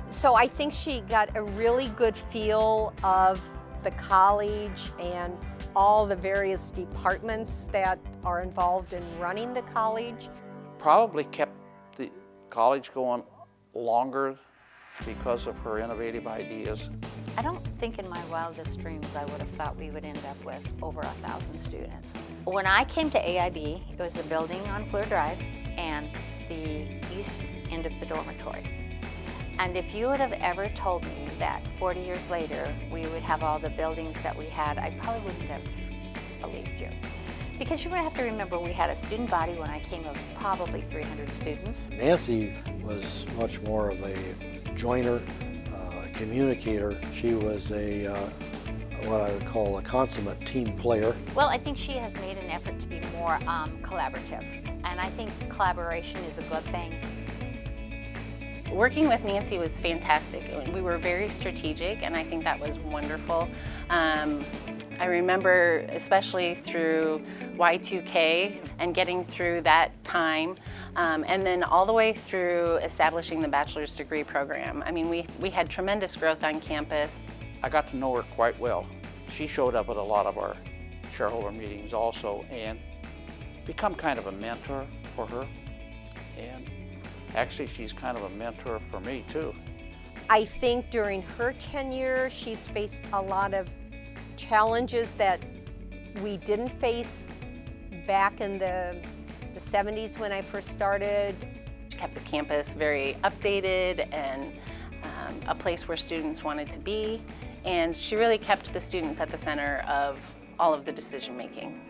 So I think she got a really good feel of the college and all the various departments that are involved in running the college. Probably kept the college going longer because of her innovative ideas. I don't think in my wildest dreams I would have thought we would end up with over 1,000 students. When I came to AIB, it was the building on Fleur Drive and the east end of the dormitory. And if you would have ever told me that 40 years later we would have all the buildings that we had, I probably wouldn't have believed you. Because you have to remember, we had a student body when I came of probably 300 students. Nancy was much more of a joiner, communicator. She was a what I would call a consummate team player. Well, I think she has made an effort to be more collaborative, and I think collaboration is a good thing. Working with Nancy was fantastic. We were very strategic, and I think that was wonderful. I remember especially through Y2K and getting through that time, and then all the way through establishing the bachelor's degree program. I mean, we had tremendous growth on campus. I got to know her quite well. She showed up at a lot of our shareholder meetings also and become kind of a mentor for her. And actually, she's kind of a mentor for me too. I think during her tenure, she's faced a lot of challenges that we didn't face back in the 70s when I first started. She kept the campus very updated and a place where students wanted to be. And she really kept the students at the center of all of the decision making.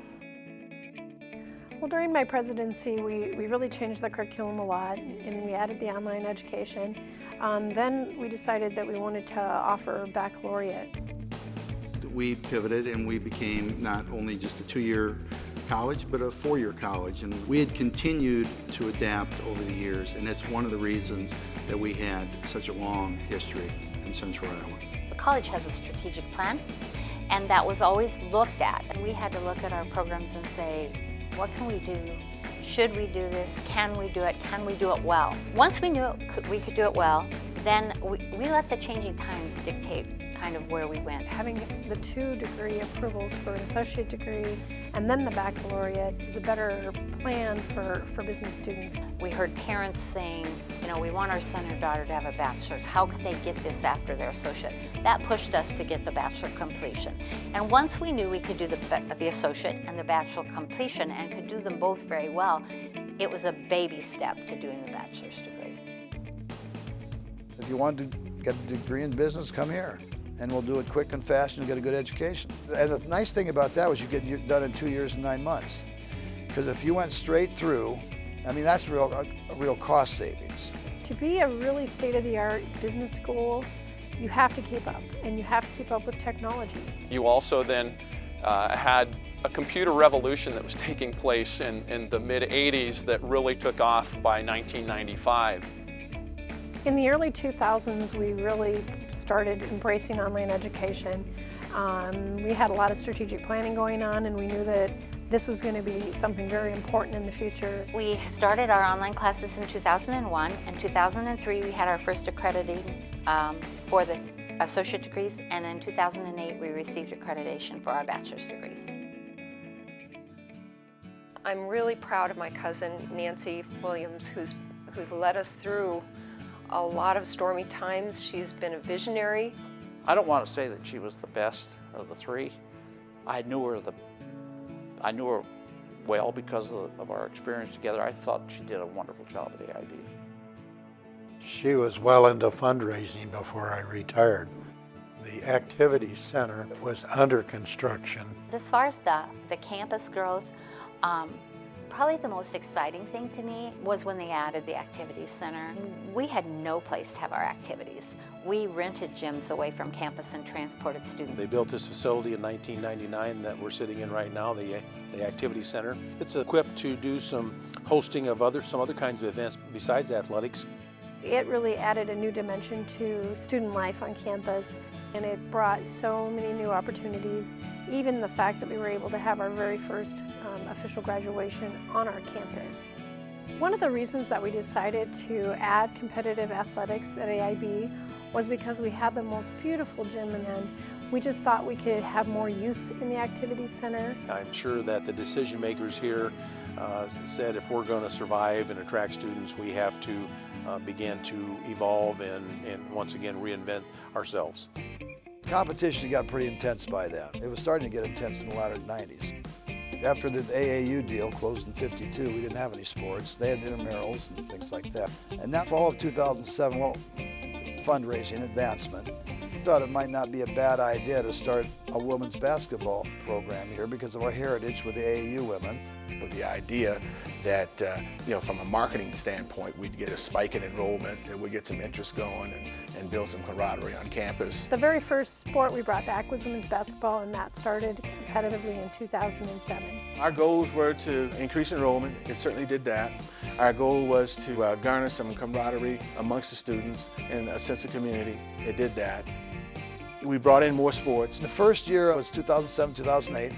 Well, during my presidency, we really changed the curriculum a lot, and we added the online education. Then we decided that we wanted to offer baccalaureate. We pivoted and we became not only just a 2-year college, but a 4-year college. And we had continued to adapt over the years, and that's one of the reasons that we had such a long history in Central Iowa. The college has a strategic plan, and that was always looked at. And we had to look at our programs and say, what can we do? Should we do this? Can we do it? Can we do it well? Once we knew we could do it well, then we let the changing times dictate kind of where we went. Having the 2 degree approvals for an associate degree and then the baccalaureate is a better plan for business students. We heard parents saying, you know, we want our son or daughter to have a bachelor's. How could they get this after their associate? That pushed us to get the bachelor completion. And once we knew we could do the associate and the bachelor completion and could do them both very well, it was a baby step to doing the bachelor's degree. If you want to get a degree in business, come here. And we'll do it quick and fast and get a good education. And the nice thing about that was you get it done in 2 years and 9 months. Because if you went straight through, I mean, that's a real cost savings. To be a really state-of-the-art business school, you have to keep up, and you have to keep up with technology. You also then had a computer revolution that was taking place in the mid-'80s that really took off by 1995. In the early 2000s, we really started embracing online education. We had a lot of strategic planning going on, and we knew that this was going to be something very important in the future. We started our online classes in 2001. In 2003, we had our first accrediting for the associate degrees, and in 2008, we received accreditation for our bachelor's degrees. I'm really proud of my cousin, Nancy Williams, who's led us through a lot of stormy times. She's been a visionary. I don't want to say that she was the best of the 3. I knew her well because of our experience together. I thought she did a wonderful job at AIB. She was well into fundraising before I retired. The Activity Center was under construction. As far as the campus growth, Probably the most exciting thing to me was when they added the activities center. We had no place to have our activities. We rented gyms away from campus and transported students. They built this facility in 1999 that we're sitting in right now, the Activity Center. It's equipped to do some hosting of some other kinds of events besides athletics. It really added a new dimension to student life on campus, and it brought so many new opportunities. Even the fact that we were able to have our very first official graduation on our campus. One of the reasons that we decided to add competitive athletics at AIB was because we had the most beautiful gym, and we just thought we could have more use in the activities center. I'm sure that the decision makers here said if we're going to survive and attract students, we have to begin to evolve and once again reinvent ourselves. Competition got pretty intense by then. It was starting to get intense in the latter 90s. After the AAU deal closed in '52, we didn't have any sports. They had intramurals and things like that. And that fall of 2007, well, fundraising advancement, we thought it might not be a bad idea to start a women's basketball program here because of our heritage with the AAU women. With the idea that, from a marketing standpoint, we'd get a spike in enrollment, and we'd get some interest going and build some camaraderie on campus. The very first sport we brought back was women's basketball, and that started competitively in 2007. Our goals were to increase enrollment. It certainly did that. Our goal was to garner some camaraderie amongst the students and a sense of community. It did that. We brought in more sports. The first year was 2007, 2008.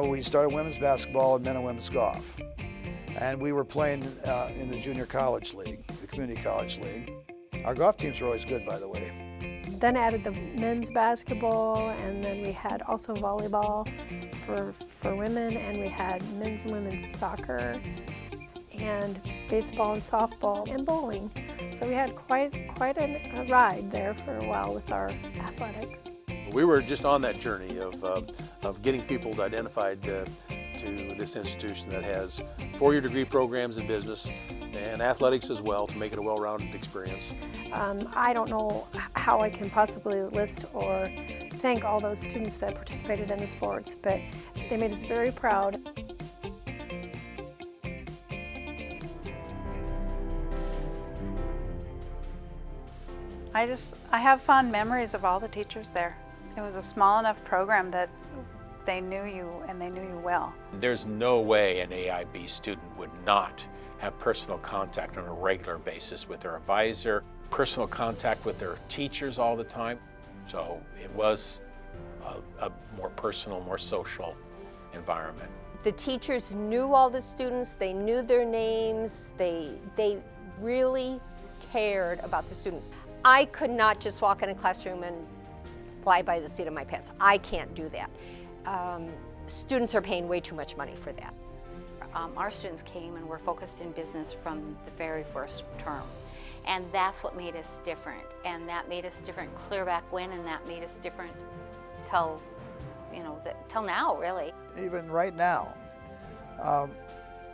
We started women's basketball and men and women's golf. And we were playing in the junior college league, the community college league. Our golf teams were always good, by the way. Then added the men's basketball, and then we had also volleyball for women, and we had men's and women's soccer, and baseball and softball, and bowling. So we had quite a ride there for a while with our athletics. We were just on that journey of getting people identified to this institution that has four-year degree programs in business and athletics as well to make it a well-rounded experience. I don't know how I can possibly list or thank all those students that participated in the sports, but they made us very proud. I have fond memories of all the teachers there. It was a small enough program that they knew you and they knew you well. There's no way an AIB student would not have personal contact on a regular basis with their advisor, personal contact with their teachers all the time. So it was a more personal, more social environment. The teachers knew all the students, they knew their names, they really cared about the students. I could not just walk in a classroom and fly by the seat of my pants. I can't do that. Students are paying way too much money for that. Our students came and were focused in business from the very first term. And that's what made us different. And that made us different clear back when, and that made us different till now, really. Even right now,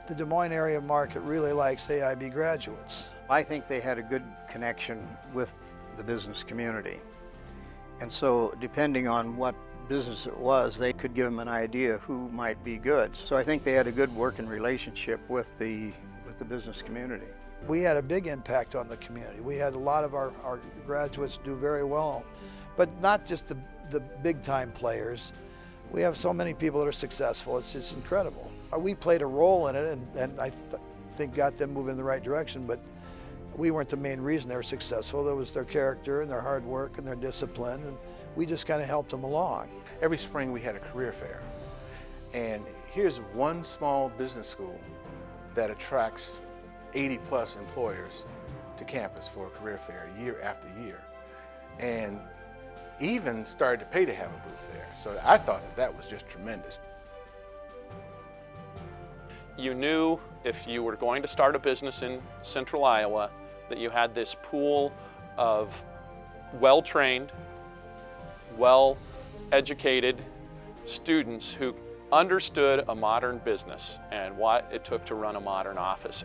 the Des Moines area market really likes AIB graduates. I think they had a good connection with the business community. And so depending on what business it was, they could give them an idea who might be good. So I think they had a good working relationship with the business community. We had a big impact on the community. We had a lot of our graduates do very well, but not just the big time players. We have so many people that are successful, it's incredible. We played a role in it and I think got them moving in the right direction, but we weren't the main reason they were successful. It was their character and their hard work and their discipline, and we just kind of helped them along. Every spring we had a career fair, and here's one small business school that attracts 80 plus employers to campus for a career fair year after year, and even started to pay to have a booth there. So I thought that was just tremendous. You knew if you were going to start a business in central Iowa that you had this pool of well-trained, well-educated students who understood a modern business and what it took to run a modern office.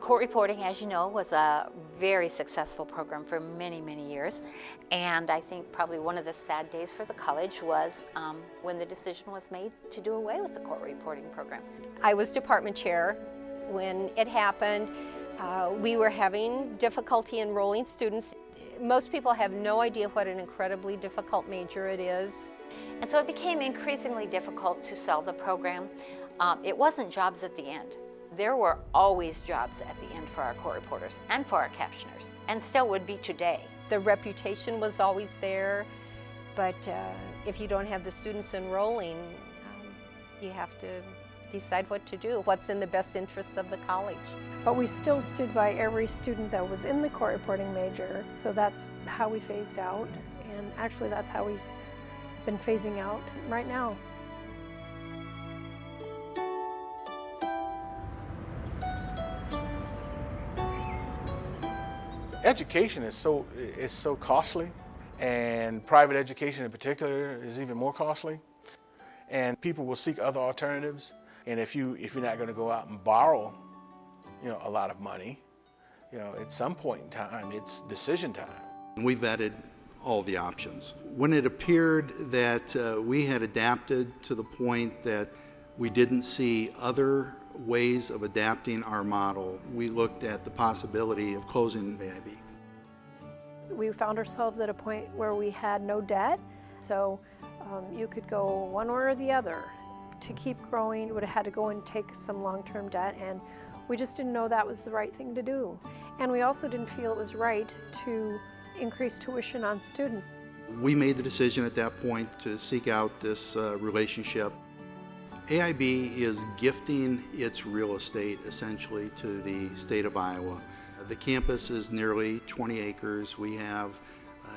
Court reporting, as you know, was a very successful program for many, many years. And I think probably one of the sad days for the college was when the decision was made to do away with the court reporting program. I was department chair when it happened. We were having difficulty enrolling students. Most people have no idea what an incredibly difficult major it is. And so it became increasingly difficult to sell the program. It wasn't jobs at the end. There were always jobs at the end for our court reporters and for our captioners, and still would be today. The reputation was always there, but if you don't have the students enrolling, you have to decide what to do, what's in the best interests of the college. But we still stood by every student that was in the court reporting major, so that's how we phased out, and actually that's how we've been phasing out right now. Education is so costly, and private education in particular is even more costly. And people will seek other alternatives. And if you're not going to go out and borrow, a lot of money, at some point in time, it's decision time. We vetted all the options. When it appeared that we had adapted to the point that we didn't see other ways of adapting our model, we looked at the possibility of closing AIB. We found ourselves at a point where we had no debt, so you could go one way or the other. To keep growing, you would have had to go and take some long-term debt, and we just didn't know that was the right thing to do. And we also didn't feel it was right to increase tuition on students. We made the decision at that point to seek out this relationship. AIB is gifting its real estate essentially to the state of Iowa. The campus is nearly 20 acres. We have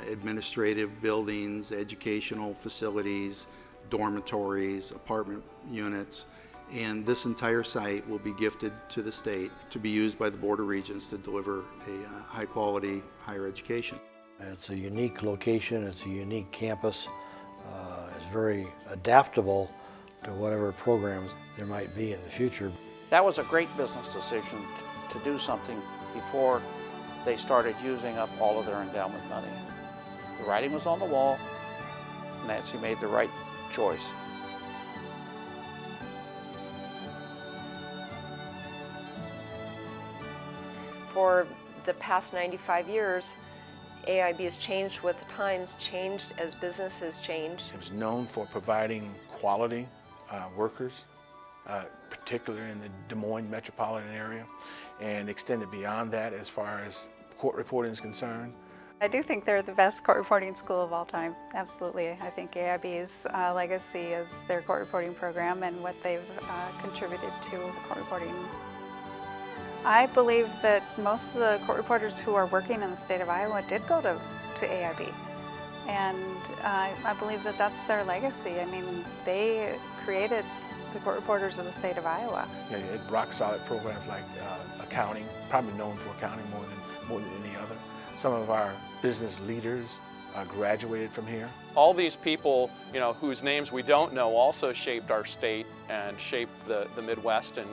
administrative buildings, educational facilities, dormitories, apartment units, and this entire site will be gifted to the state to be used by the Board of Regents to deliver a high-quality higher education. It's a unique location, it's a unique campus, it's very adaptable to whatever programs there might be in the future. That was a great business decision to do something before they started using up all of their endowment money. The writing was on the wall. Nancy made the right choice. For the past 95 years, AIB has changed with the times, changed as business has changed. It was known for providing quality workers, particularly in the Des Moines metropolitan area, and extended beyond that as far as court reporting is concerned. I do think they're the best court reporting school of all time, absolutely. I think AIB's legacy is their court reporting program and what they've contributed to the court reporting. I believe that most of the court reporters who are working in the state of Iowa did go to AIB. And I believe that that's their legacy. I mean, they created the court reporters of the state of Iowa. You had rock solid programs like accounting, probably known for accounting more than any other. Some of our business leaders graduated from here. All these people, whose names we don't know also shaped our state and shaped the Midwest and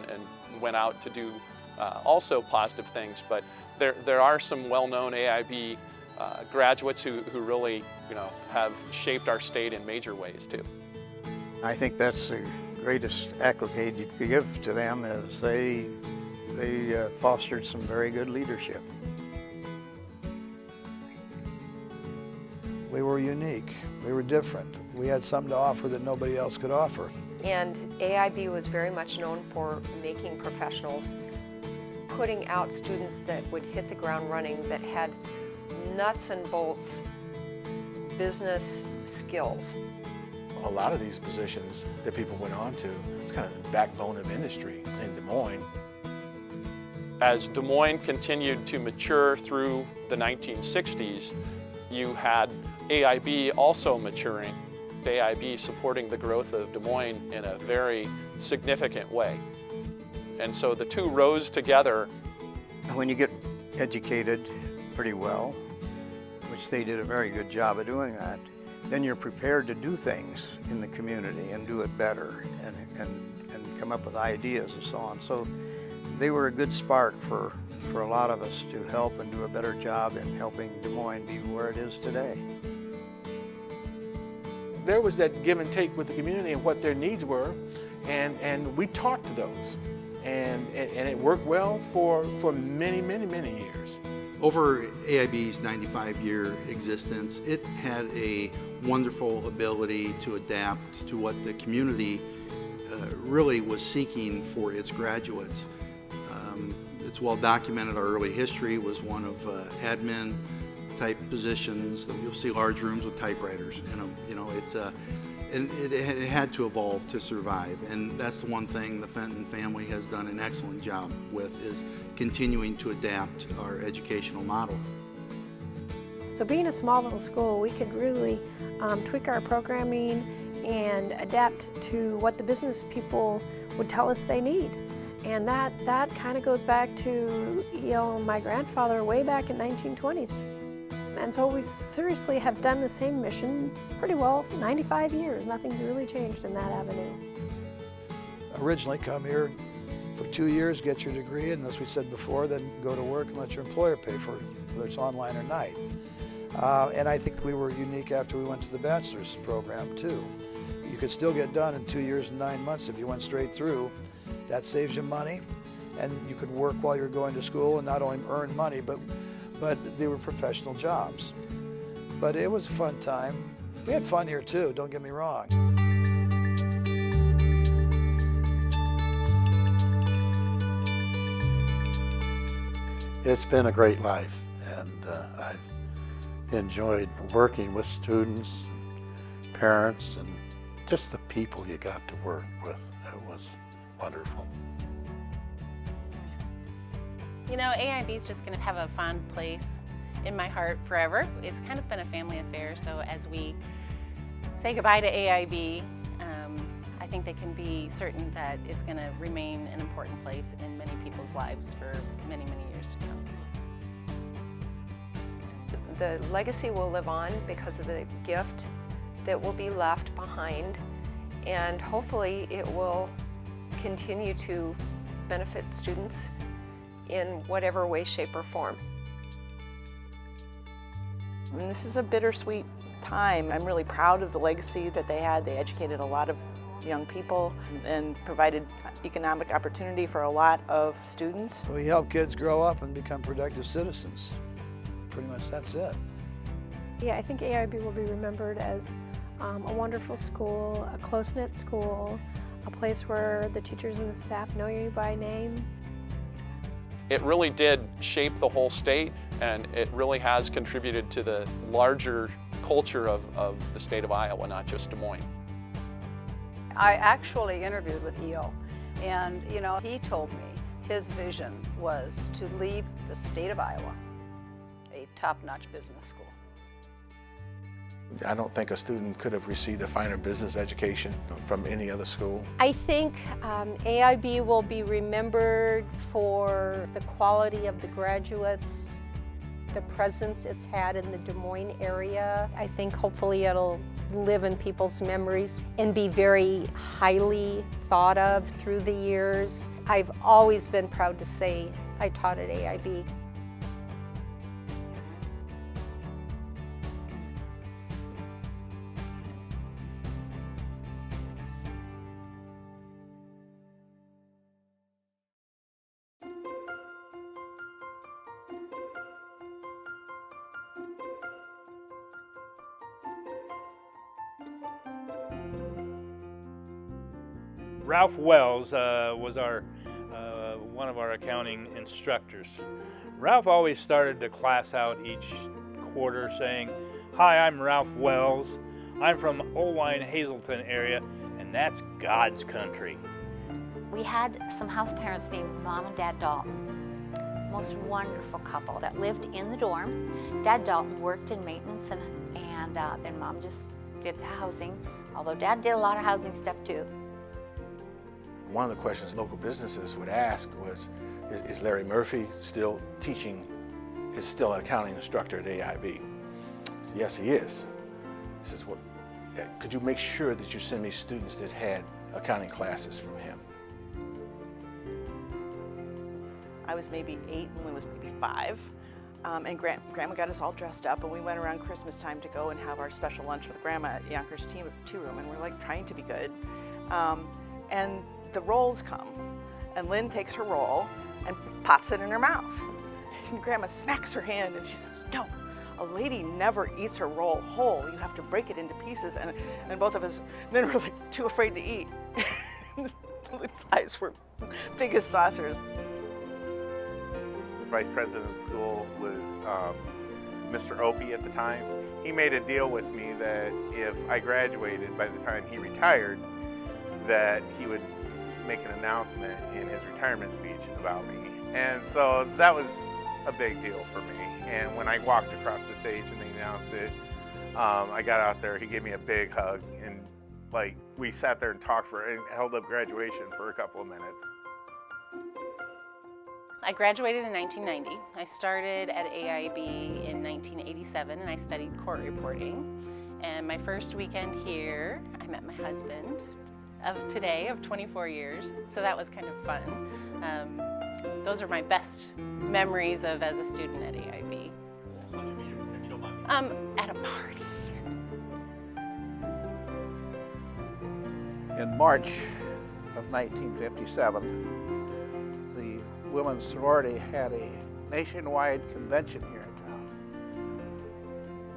went out to do also positive things. But there are some well-known AIB graduates who really, have shaped our state in major ways too. I think that's the greatest accolade you could give to them, is they fostered some very good leadership. We were unique. We were different. We had something to offer that nobody else could offer. And AIB was very much known for making professionals, putting out students that would hit the ground running, that had nuts and bolts business skills. A lot of these positions that people went on to, it's kind of the backbone of industry in Des Moines. As Des Moines continued to mature through the 1960s, you had AIB also maturing, AIB supporting the growth of Des Moines in a very significant way. And so the two rose together. When you get educated pretty well, which they did a very good job of doing that, then you're prepared to do things in the community and do it better and come up with ideas and so on. So they were a good spark for for a lot of us to help and do a better job in helping Des Moines be where it is today. There was that give and take with the community and what their needs were, and we talked to those. And it worked well for many, many, many years. Over AIB's 95-year existence, it had a wonderful ability to adapt to what the community really was seeking for its graduates. It's well documented. Our early history was one of admin type positions. You'll see large rooms with typewriters. And it had to evolve to survive, and that's the one thing the Fenton family has done an excellent job with, is continuing to adapt our educational model. So being a small little school, we could really tweak our programming and adapt to what the business people would tell us they need. And that kind of goes back to my grandfather way back in 1920s. And so we seriously have done the same mission pretty well for 95 years. Nothing's really changed in that avenue. Originally come here for 2 years, get your degree, and as we said before, then go to work and let your employer pay for it, whether it's online or night. And I think we were unique after we went to the bachelor's program too. You could still get done in 2 years and 9 months if you went straight through. That saves you money, and you could work while you're going to school and not only earn money, but they were professional jobs. But it was a fun time. We had fun here too, don't get me wrong. It's been a great life, and I've enjoyed working with students, and parents, and just the people you got to work with. It was wonderful. AIB is just going to have a fond place in my heart forever. It's kind of been a family affair, so as we say goodbye to AIB, I think they can be certain that it's going to remain an important place in many people's lives for many, many years to come. The legacy will live on because of the gift that will be left behind, and hopefully it will continue to benefit students in whatever way, shape, or form. And this is a bittersweet time. I'm really proud of the legacy that they had. They educated a lot of young people and provided economic opportunity for a lot of students. We help kids grow up and become productive citizens. Pretty much that's it. Yeah, I think AIB will be remembered as a wonderful school, a close-knit school, a place where the teachers and the staff know you by name. It really did shape the whole state, and it really has contributed to the larger culture of the state of Iowa, not just Des Moines. I actually interviewed with EO, and he told me his vision was to leave the state of Iowa a top-notch business school. I don't think a student could have received a finer business education from any other school. I think AIB will be remembered for the quality of the graduates, the presence it's had in the Des Moines area. I think hopefully it'll live in people's memories and be very highly thought of through the years. I've always been proud to say I taught at AIB. Ralph Wells was one of our accounting instructors. Ralph always started the class out each quarter saying, "Hi, I'm Ralph Wells. I'm from Oelwein, Hazelton area, and that's God's country." We had some house parents named Mom and Dad Dalton. Most wonderful couple that lived in the dorm. Dad Dalton worked in maintenance, and then Mom just did the housing, although Dad did a lot of housing stuff too. One of the questions local businesses would ask was, is Larry Murphy still teaching, is still an accounting instructor at AIB? So, yes, he is. He says, well, could you make sure that you send me students that had accounting classes from him? I was maybe 8 and Lynn was maybe 5. And Grandma got us all dressed up, and we went around Christmas time to go and have our special lunch with Grandma at Yonkers Tea Room, and we're like trying to be good. And the rolls come, and Lynn takes her roll and pops it in her mouth. And Grandma smacks her hand, and she says, "No, a lady never eats her roll whole. You have to break it into pieces." And both of us then were like too afraid to eat. Lynn's eyes were big as saucers. Vice president of the school was Mr. Opie at the time. He made a deal with me that if I graduated by the time he retired, that he would make an announcement in his retirement speech about me. And so that was a big deal for me. And when I walked across the stage and they announced it, I got out there, he gave me a big hug, and like we sat there and talked and held up graduation for a couple of minutes. I graduated in 1990. I started at AIB in 1987 and I studied court reporting. And my first weekend here, I met my husband of today, of 24 years. So that was kind of fun. Those are my best memories of as a student at AIB. How'd you meet him, if you don't mind me? At a party. In March of 1957, the Women's Sorority had a nationwide convention here in town.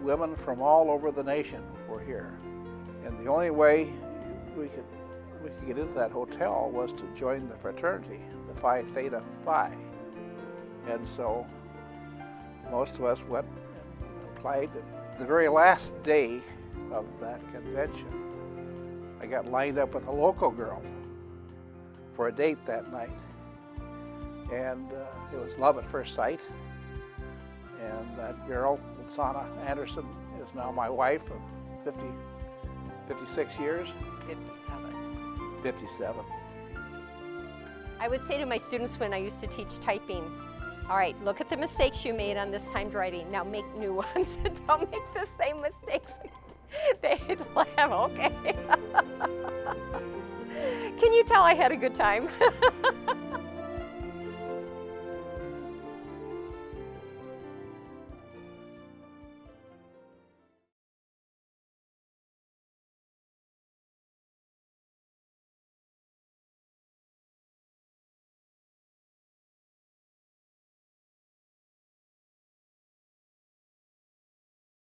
Women from all over the nation were here. And the only way we could get into that hotel was to join the fraternity, the Phi Theta Phi. And so most of us went and applied. And the very last day of that convention, I got lined up with a local girl for a date that night. And it was love at first sight. And that girl, Lutana Anderson, is now my wife of 56 years. 57. I would say to my students when I used to teach typing, all right, look at the mistakes you made on this timed writing. Now make new ones and don't make the same mistakes. They'd laugh, okay. Can you tell I had a good time?